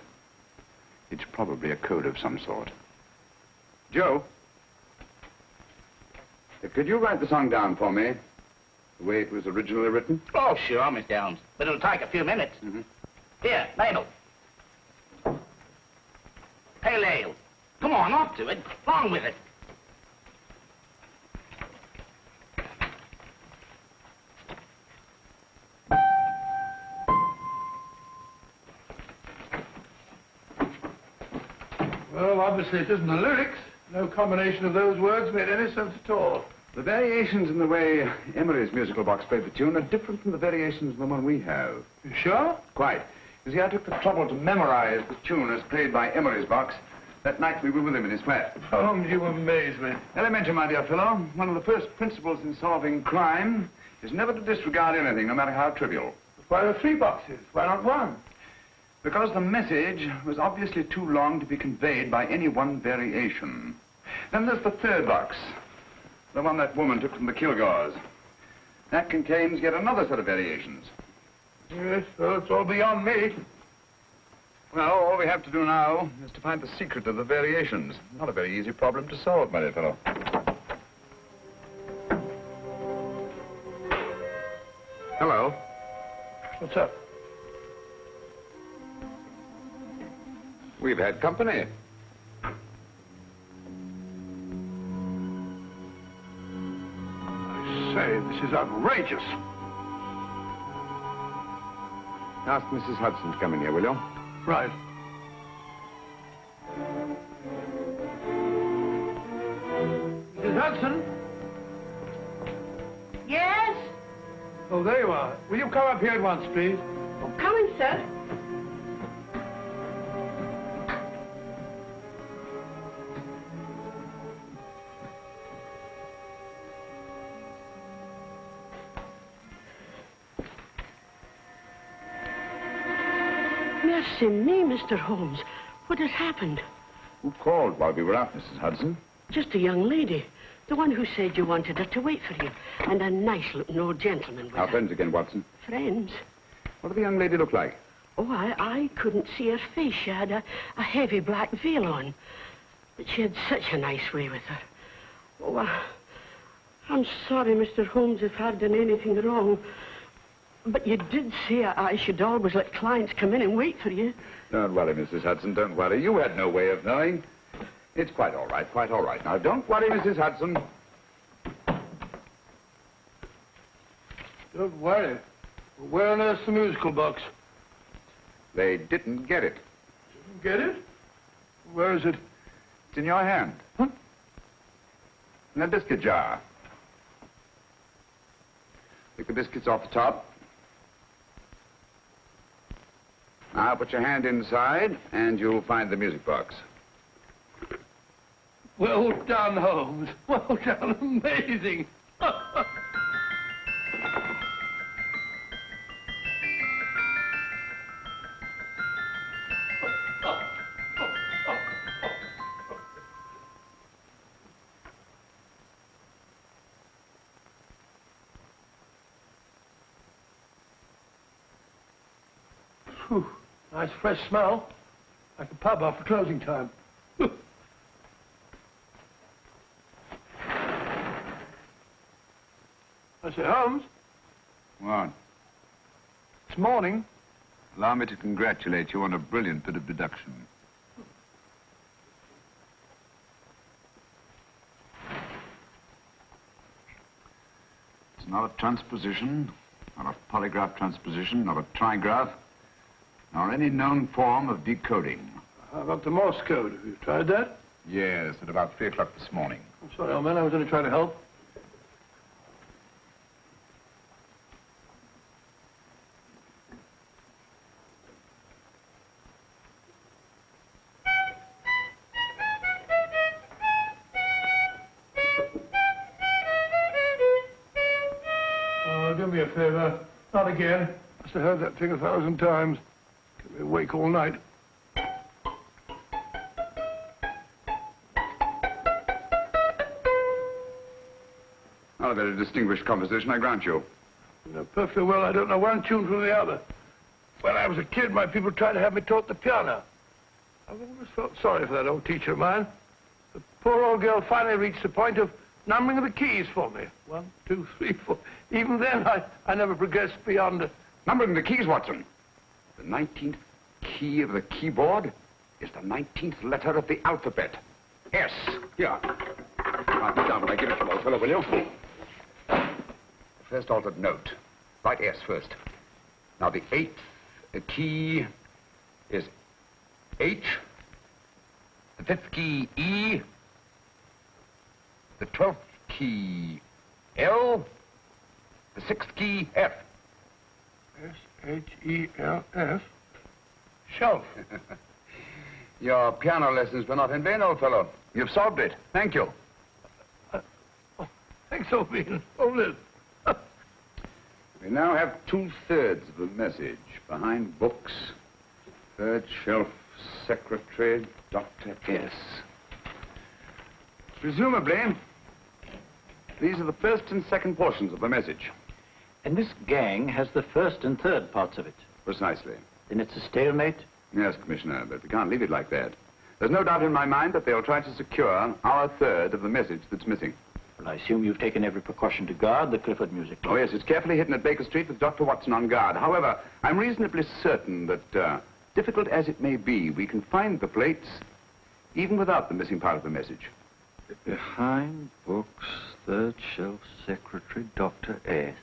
It's probably a code of some sort. Joe? Could you write the song down for me? The way it was originally written? Oh, sure, Mr. Holmes. But it'll take a few minutes. Here, Mabel. Pale ale. Come on, off to it. On with it. Well, obviously it isn't the lyrics. No combination of those words made any sense at all. The variations in the way Emery's musical box played the tune are different from the variations in the one we have. You sure? Quite. You see, I took the trouble to memorize the tune as played by Emery's box that night we were with him in his flat. Holmes, you amaze me. Elementary, my dear fellow. One of the first principles in solving crime is never to disregard anything, no matter how trivial. Why are 3 boxes? Why not 1? Because the message was obviously too long to be conveyed by any one variation. Then there's the 3rd box, the one that woman took from the Kilgores. That contains yet another set of variations. Yes, well, it's all beyond me. Well, all we have to do now is to find the secret of the variations. Not a very easy problem to solve, my dear fellow. Hello. What's up? We've had company. I say, this is outrageous. Ask Mrs. Hudson to come in here, will you? Right. Mrs. Hudson? Yes? Oh, there you are. Will you come up here at once, please? Oh, coming, sir. Mercy me, Mr. Holmes. What has happened? Who called while we were out, Mrs. Hudson? Just a young lady. The one who said you wanted her to wait for you. And a nice-looking old gentleman with Our her. friends again, Watson. Friends? What did the young lady look like? Oh, I couldn't see her face. She had a heavy black veil on. But she had such a nice way with her. Oh, I'm sorry, Mr. Holmes, if I've done anything wrong. But you did say I should always let clients come in and wait for you. Don't worry, Mrs. Hudson, don't worry. You had no way of knowing. It's quite all right, quite all right. Now, don't worry, Mrs. Hudson. Don't worry. Where on earth's the musical box? They didn't get it. Didn't get it? Where is it? It's in your hand. Huh? In a biscuit jar. Pick the biscuits off the top. Now put your hand inside, and you'll find the music box. Well done, Holmes. Well done. Amazing. Whew. Nice fresh smell. Like a pub after closing time. I say, Holmes. What? This morning. Allow me to congratulate you on a brilliant bit of deduction. It's not a transposition, not a polygraph transposition, not a trigraph, nor any known form of decoding. How about the Morse code? Have you tried that? Yes, at about 3 o'clock this morning. I'm sorry, old man. I was only trying to help. Oh, do me a favor. Not again. Must have heard that thing 1,000 times. Kept me awake all night. Not a very distinguished composition, I grant you. You know perfectly well I don't know one tune from the other. When I was a kid, my people tried to have me taught the piano. I've always felt sorry for that old teacher of mine. The poor old girl finally reached the point of numbering the keys for me. 1, 2, 3, 4. Even then, I never progressed beyond... Numbering the keys, Watson. The 19th key of the keyboard is the 19th letter of the alphabet. S. Here. Write it down when I give it to you, old fellow, will you? First altered note. Write S first. Now, the 8th key is H. The 5th key, E. The 12th key, L. The 6th key, F. S-H-E-L-F. Shelf. Your piano lessons were not in vain, old fellow. You've solved it. Thank you. Thanks, old bean. Hold it. We now have 2/3 of the message. Behind books, 3rd shelf, secretary, Dr. S. Presumably, these are the first and second portions of the message. And this gang has the first and third parts of it. Precisely. Then it's a stalemate? Yes, Commissioner, but we can't leave it like that. There's no doubt in my mind that they'll try to secure our third of the message that's missing. Well, I assume you've taken every precaution to guard the Clifford music box. Oh, yes, it's carefully hidden at Baker Street with Dr. Watson on guard. However, I'm reasonably certain that, difficult as it may be, we can find the plates even without the missing part of the message. Behind books, 3rd shelf, secretary, Dr. S.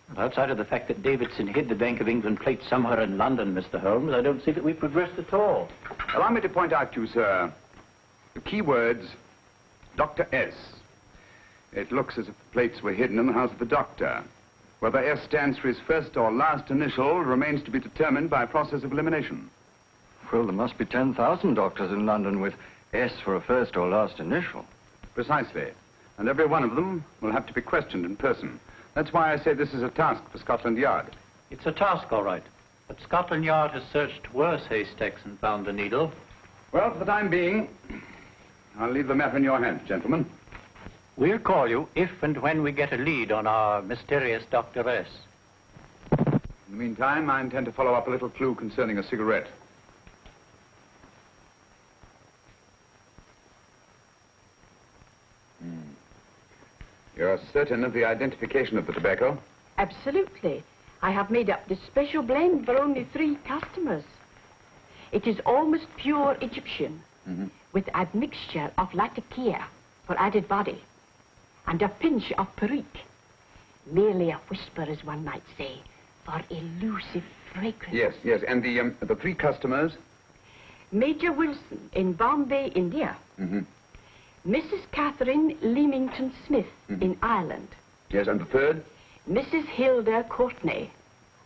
Well, outside of the fact that Davidson hid the Bank of England plate somewhere in London, Mr. Holmes, I don't see that we've progressed at all. Allow me to point out to you, sir, the key words, Dr. S. It looks as if the plates were hidden in the house of the doctor. Whether S stands for his first or last initial remains to be determined by a process of elimination. Well, there must be 10,000 doctors in London with S for a first or last initial. Precisely. And every one of them will have to be questioned in person. That's why I say this is a task for Scotland Yard. It's a task, all right. But Scotland Yard has searched worse haystacks and found a needle. Well, for the time being, I'll leave the matter in your hands, gentlemen. We'll call you if and when we get a lead on our mysterious Dr. S. In the meantime, I intend to follow up a little clue concerning a cigarette. You're certain of the identification of the tobacco? Absolutely. I have made up this special blend for only 3 customers. It is almost pure Egyptian, with a mixture of latakia for added body, and a pinch of perique. Merely a whisper, as one might say, for elusive fragrance. Yes, yes. And the 3 customers? Major Wilson in Bombay, India. Mrs. Catherine Leamington Smith in Ireland. Yes, and the 3rd? Mrs. Hilda Courtney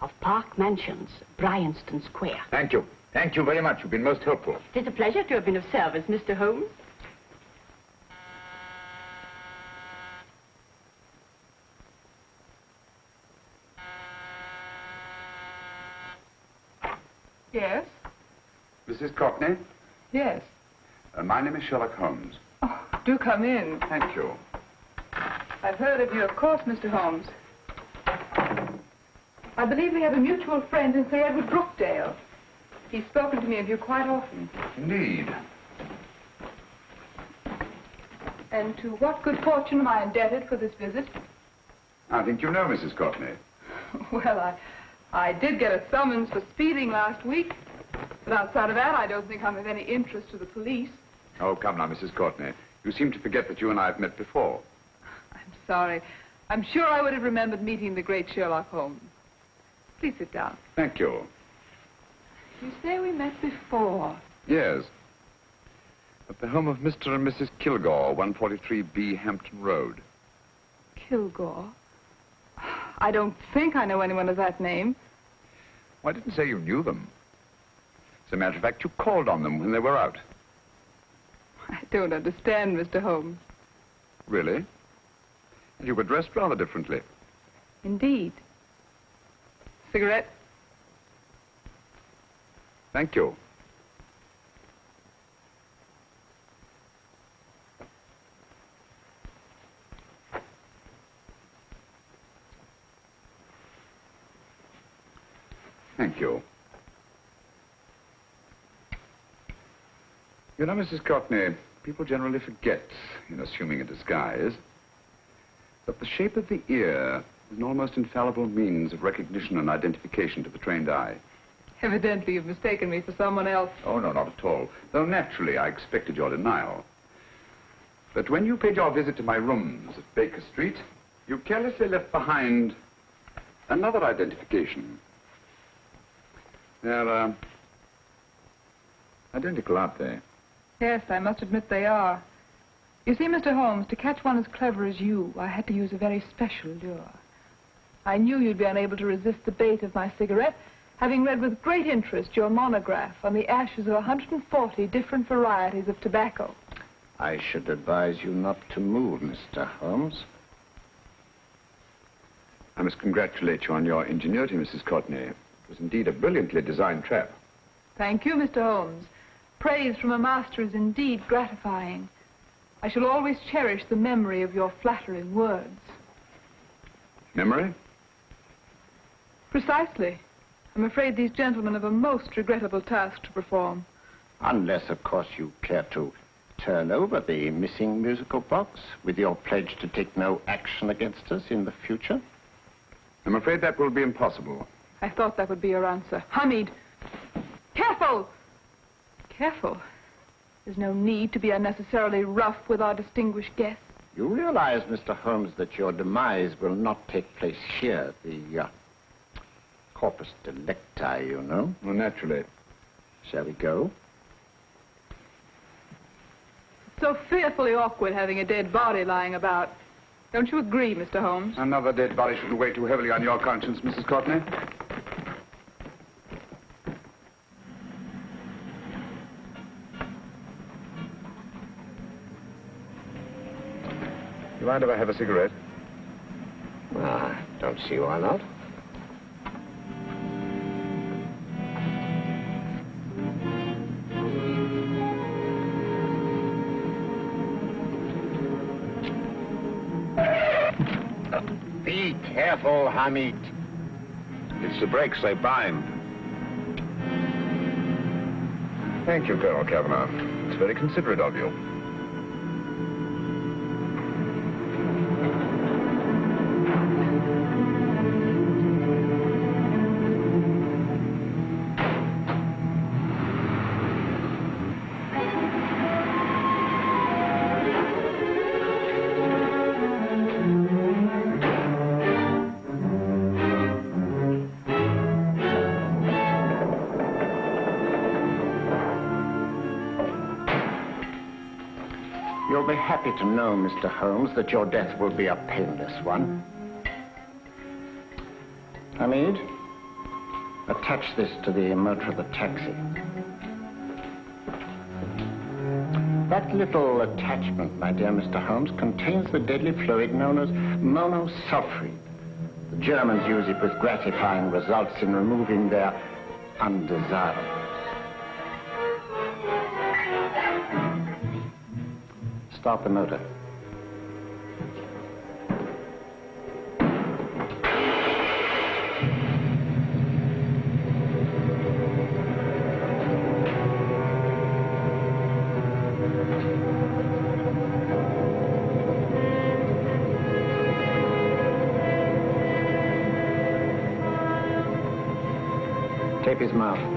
of Park Mansions, Bryanston Square. Thank you. Thank you very much. You've been most helpful. It is a pleasure to have been of service, Mr. Holmes. Yes? Mrs. Courtney? Yes. My name is Sherlock Holmes. Oh, do come in. Thank you. I've heard of you, of course, Mr. Holmes. I believe we have a mutual friend in Sir Edward Brookdale. He's spoken to me of you quite often. Indeed. And to what good fortune am I indebted for this visit? I think you know Mrs. Courtney. Well, I did get a summons for speeding last week. But outside of that, I don't think I'm of any interest to the police. Oh, come now, Mrs. Courtney. You seem to forget that you and I have met before. I'm sorry. I'm sure I would have remembered meeting the great Sherlock Holmes. Please sit down. Thank you. You say we met before. Yes. At the home of Mr. and Mrs. Kilgore, 143B Hampton Road. Kilgore? I don't think I know anyone of that name. Well, I didn't say you knew them. As a matter of fact, you called on them when they were out. I don't understand, Mr. Holmes. Really? You were dressed rather differently. Indeed. Cigarette? Thank you. Thank you. You know, Mrs. Courtney, people generally forget, in assuming a disguise, that the shape of the ear is an almost infallible means of recognition and identification to the trained eye. Evidently, you've mistaken me for someone else. Oh, no, not at all. Though naturally, I expected your denial. But when you paid your visit to my rooms at Baker Street, you carelessly left behind another identification. They're, identical, aren't they? Yes, I must admit they are. You see, Mr. Holmes, to catch one as clever as you, I had to use a very special lure. I knew you'd be unable to resist the bait of my cigarette, having read with great interest your monograph on the ashes of 140 different varieties of tobacco. I should advise you not to move, Mr. Holmes. I must congratulate you on your ingenuity, Mrs. Courtney. It was indeed a brilliantly designed trap. Thank you, Mr. Holmes. Praise from a master is indeed gratifying. I shall always cherish the memory of your flattering words. Memory? Precisely. I'm afraid these gentlemen have a most regrettable task to perform. Unless, of course, you care to turn over the missing musical box with your pledge to take no action against us in the future. I'm afraid that will be impossible. I thought that would be your answer. Hamid! Careful! Careful. There's no need to be unnecessarily rough with our distinguished guest. You realize, Mr. Holmes, that your demise will not take place here, the corpus delicti, you know. Well, naturally. Shall we go? It's so fearfully awkward having a dead body lying about. Don't you agree, Mr. Holmes? Another dead body shouldn't weigh too heavily on your conscience, Mrs. Courtney. You mind if I have a cigarette? Ah, don't see why not. Be careful, Hamid. It's the brakes, they bind. Thank you, Colonel Kavanagh. It's very considerate of you. You'll be happy to know, Mr. Holmes, that your death will be a painless one. Hamid, attach this to the motor of the taxi. That little attachment, my dear Mr. Holmes, contains the deadly fluid known as monosulfide. The Germans use it with gratifying results in removing their undesirables. Start the motor. Tape his mouth.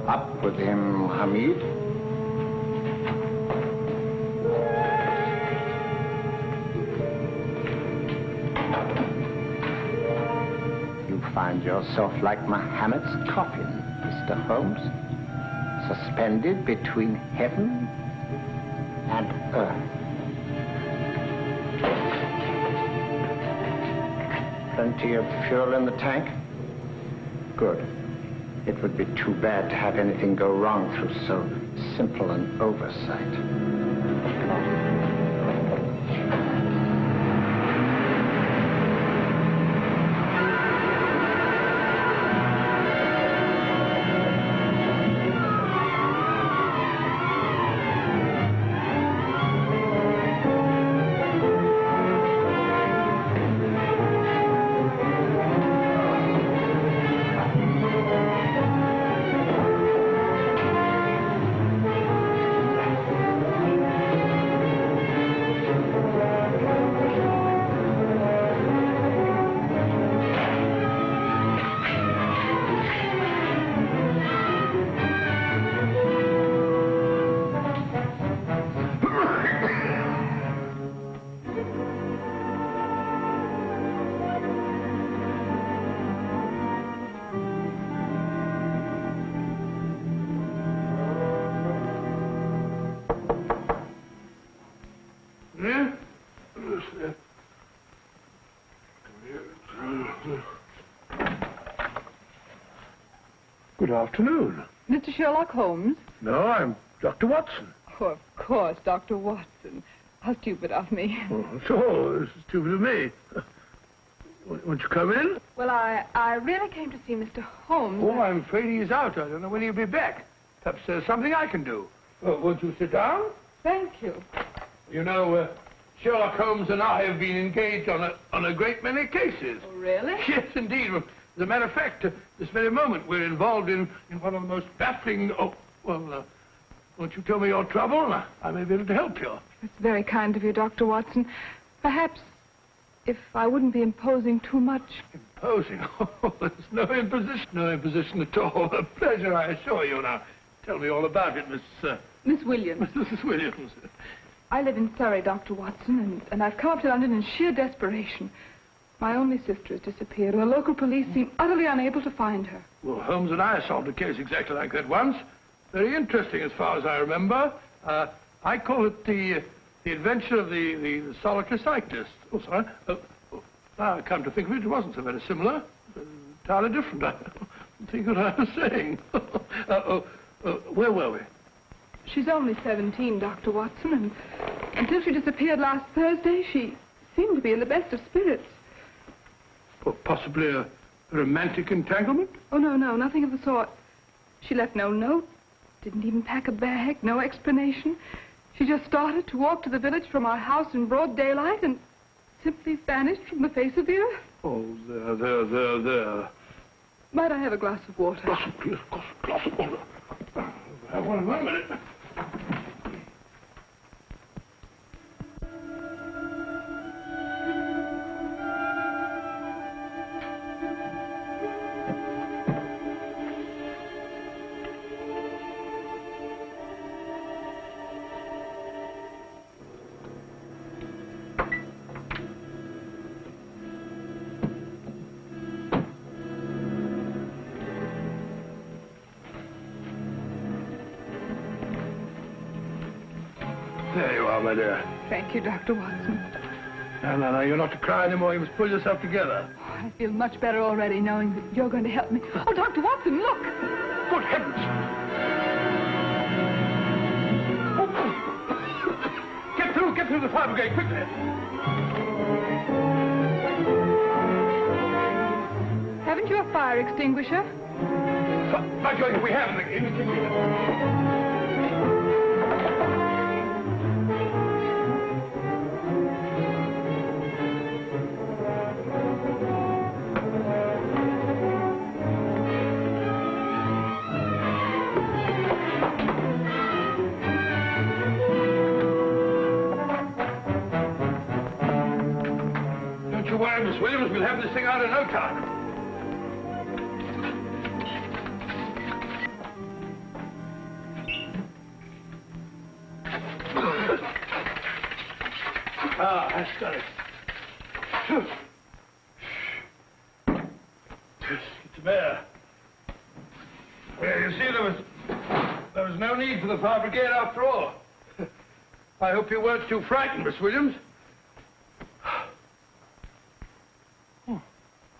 Up with him, Hamid. You find yourself like Muhammad's coffin, Mr. Holmes, suspended between heaven and earth. Plenty of fuel in the tank? Good. It would be too bad to have anything go wrong through so simple an oversight. Good afternoon. Mr. Sherlock Holmes? No, I'm Dr. Watson. Oh, of course, Dr. Watson. How stupid of me. Oh, so, this is stupid of me. Won't you come in? Well, I really came to see Mr. Holmes. Oh, I'm afraid he's out. I don't know when he'll be back. Perhaps there's something I can do. Won't you sit down? Thank you. You know, Sherlock Holmes and I have been engaged on a great many cases. Oh, really? Yes, indeed. As a matter of fact, this very moment, we're involved in one of the most baffling... Oh, well, won't you tell me your trouble? I may be able to help you. It's very kind of you, Dr. Watson. Perhaps if I wouldn't be imposing too much. Imposing? Oh, there's no imposition. No imposition at all. A pleasure, I assure you. Now, tell me all about it, Miss Williams. Mrs. Williams. I live in Surrey, Dr. Watson, and I've come up to London in sheer desperation. My only sister has disappeared, and the local police seem utterly unable to find her. Well, Holmes and I solved a case exactly like that once. Very interesting as far as I remember. I call it the adventure of the solitary cyclist. Oh, sorry. Now I come to think of it, it wasn't so very similar. Entirely different. I don't think what I was saying. Where were we? She's only 17, Dr. Watson, and until she disappeared last Thursday, she seemed to be in the best of spirits. Well, possibly a romantic entanglement? Oh, no, nothing of the sort. She left no note, didn't even pack a bag, no explanation. She just started to walk to the village from our house in broad daylight and simply vanished from the face of the earth. Oh, there. Might I have a glass of water? Glass of water. Have one in 1 minute. There you are, my dear. Thank you, Dr. Watson. No, you're not to cry anymore. You must pull yourself together. Oh, I feel much better already knowing that you're going to help me. Oh, Dr. Watson, look! Good heavens! Get through the fire brigade, quickly! Haven't you a fire extinguisher? By George, we have it. Don't you worry, Miss Williams. We'll have this thing out in no time. That's got it. It's a bear. Well, you see, there was no need for the fire brigade after all. I hope you weren't too frightened, Miss Williams.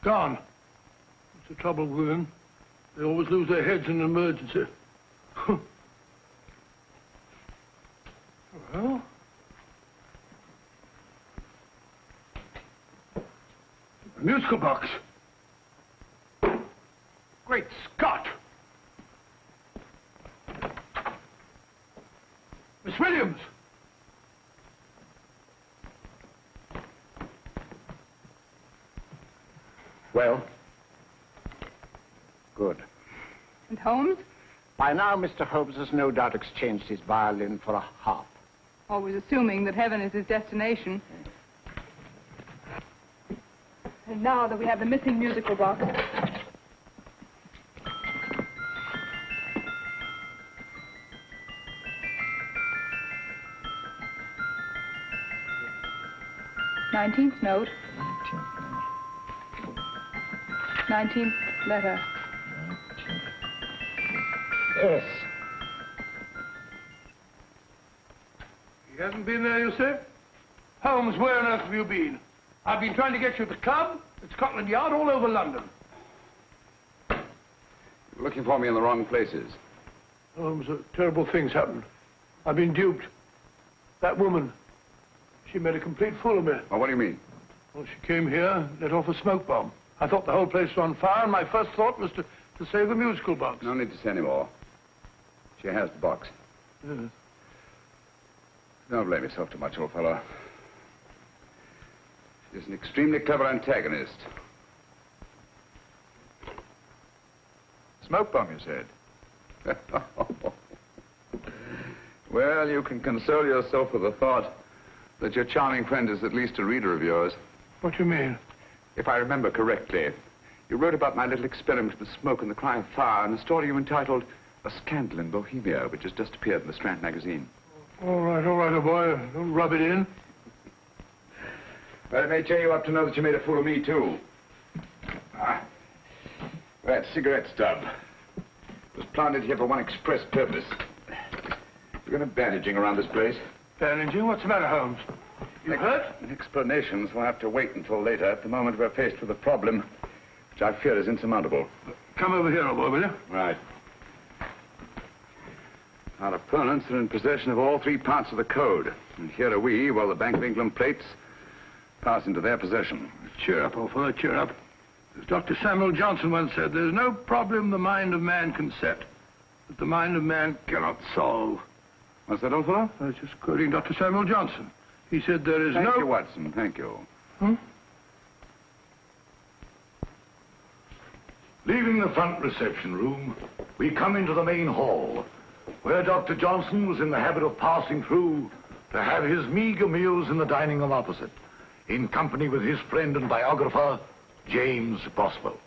Gone. That's the trouble with women. They always lose their heads in an emergency. Well... a musical box. Great Scott! Miss Williams! Well? Good. And Holmes? By now, Mr. Holmes has no doubt exchanged his violin for a harp. Always assuming that heaven is his destination. And now that we have the missing musical box... "19th note. 19th letter." Yes. He hasn't been there, you say? Holmes, where on earth have you been? I've been trying to get you at the club, at Scotland Yard, all over London. You're looking for me in the wrong places. Holmes, terrible things happened. I've been duped. That woman, she made a complete fool of me. Oh, what do you mean? Well, she came here, let off a smoke bomb. I thought the whole place was on fire, and my first thought was to save the musical box. No need to say any more. She has the box. Yes. Don't blame yourself too much, old fellow. She's an extremely clever antagonist. Smoke bomb, you said? Well, you can console yourself with the thought that your charming friend is at least a reader of yours. What do you mean? If I remember correctly, you wrote about my little experiment with smoke and the cry of fire in a story you entitled A Scandal in Bohemia, which has just appeared in the Strand magazine. All right, old boy. Don't rub it in. Well, it may cheer you up to know that you made a fool of me, too. Ah, that cigarette stub was planted here for one express purpose. We're going to bandaging around this place. Bandaging? What's the matter, Holmes? You hurt? Explanations will have to wait until later. At the moment, we're faced with a problem which I fear is insurmountable. Come over here, old boy, will you? Right. Our opponents are in possession of all three parts of the code. And here are we, while the Bank of England plates pass into their possession. Cheer up, old fellow, cheer up. As Dr. Samuel Johnson once said, there's no problem the mind of man can set that the mind of man cannot solve. What's that, old fellow? I was just quoting Dr. Samuel Johnson. He said there is Thank you, Watson. Thank you. Leaving the front reception room, we come into the main hall, where Dr. Johnson was in the habit of passing through to have his meager meals in the dining room opposite, in company with his friend and biographer, James Boswell.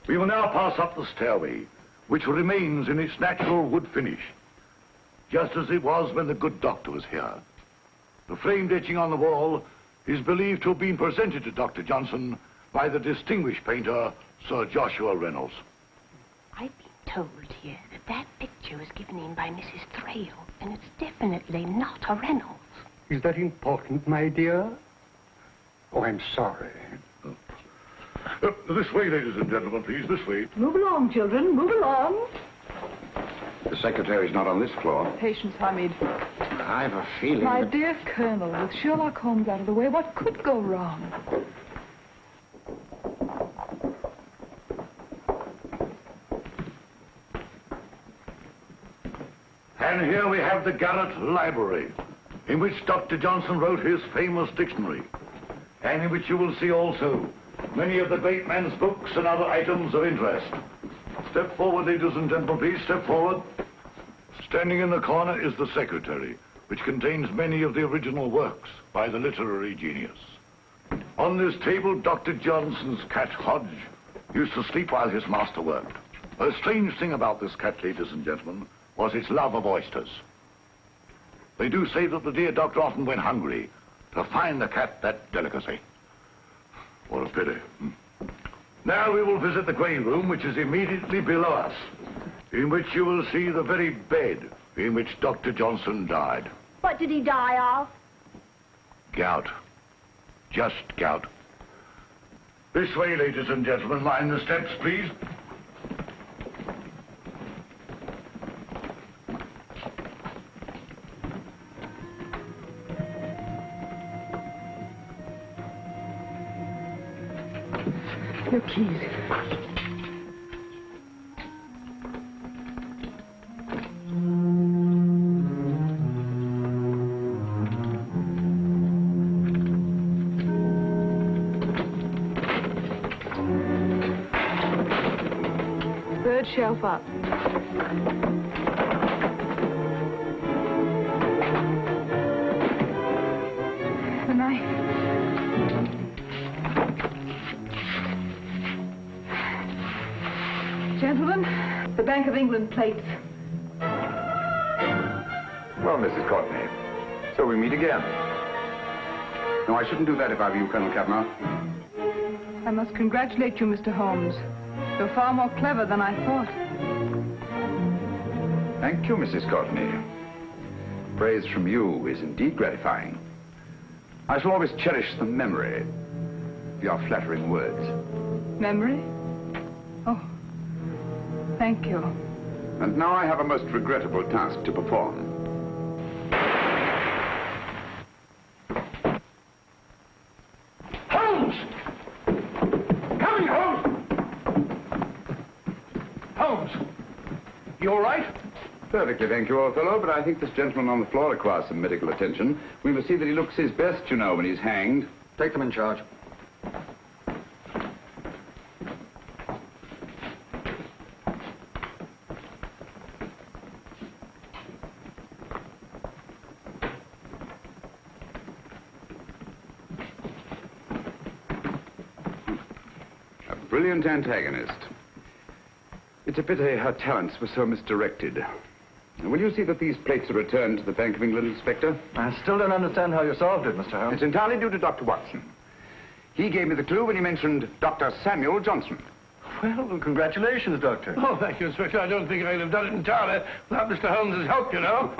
We will now pass up the stairway, which remains in its natural wood finish, just as it was when the good doctor was here. The framed etching on the wall is believed to have been presented to Dr. Johnson by the distinguished painter, Sir Joshua Reynolds. I've been told here that that picture was given in by Mrs. Thrale, and it's definitely not a Reynolds. Is that important, my dear? Oh, I'm sorry. This way, ladies and gentlemen, please, this way. Move along, children, move along. The secretary's not on this floor. Patience, Hamid. I have a feeling My dear Colonel, with Sherlock Holmes out of the way, what could go wrong? And here we have the Garrett Library, in which Dr. Johnson wrote his famous dictionary, and in which you will see also many of the great man's books and other items of interest. Step forward, ladies and gentlemen, please, step forward. Standing in the corner is the secretary, which contains many of the original works by the literary genius. On this table, Dr. Johnson's cat, Hodge, used to sleep while his master worked. A strange thing about this cat, ladies and gentlemen, was its love of oysters. They do say that the dear doctor often went hungry to find the cat that delicacy. What a pity. Now we will visit the grain room, which is immediately below us, in which you will see the very bed in which Dr. Johnson died. What did he die of? Gout. Just gout. This way, ladies and gentlemen. Mind the steps, please. Your keys. Third shelf up. The knife. Gentlemen, the Bank of England plates. Well, Mrs. Courtney, so we meet again. No, I shouldn't do that if I were you, Colonel Cavanaugh. I must congratulate you, Mr. Holmes. You're far more clever than I thought. Thank you, Mrs. Courtney. Praise from you is indeed gratifying. I shall always cherish the memory of your flattering words. Memory? Oh, thank you. And now I have a most regrettable task to perform. Holmes! Coming, Holmes! Holmes! You all right? Perfectly, thank you, old fellow, but I think this gentleman on the floor requires some medical attention. We must see that he looks his best, you know, when he's hanged. Take them in charge. A brilliant antagonist. It's a pity her talents were so misdirected. Will you see that these plates are returned to the Bank of England, Inspector? I still don't understand how you solved it, Mr. Holmes. It's entirely due to Dr. Watson. He gave me the clue when he mentioned Dr. Samuel Johnson. Well, congratulations, Doctor. Oh, thank you, Inspector. I don't think I'd have done it entirely without Mr. Holmes's help, you know.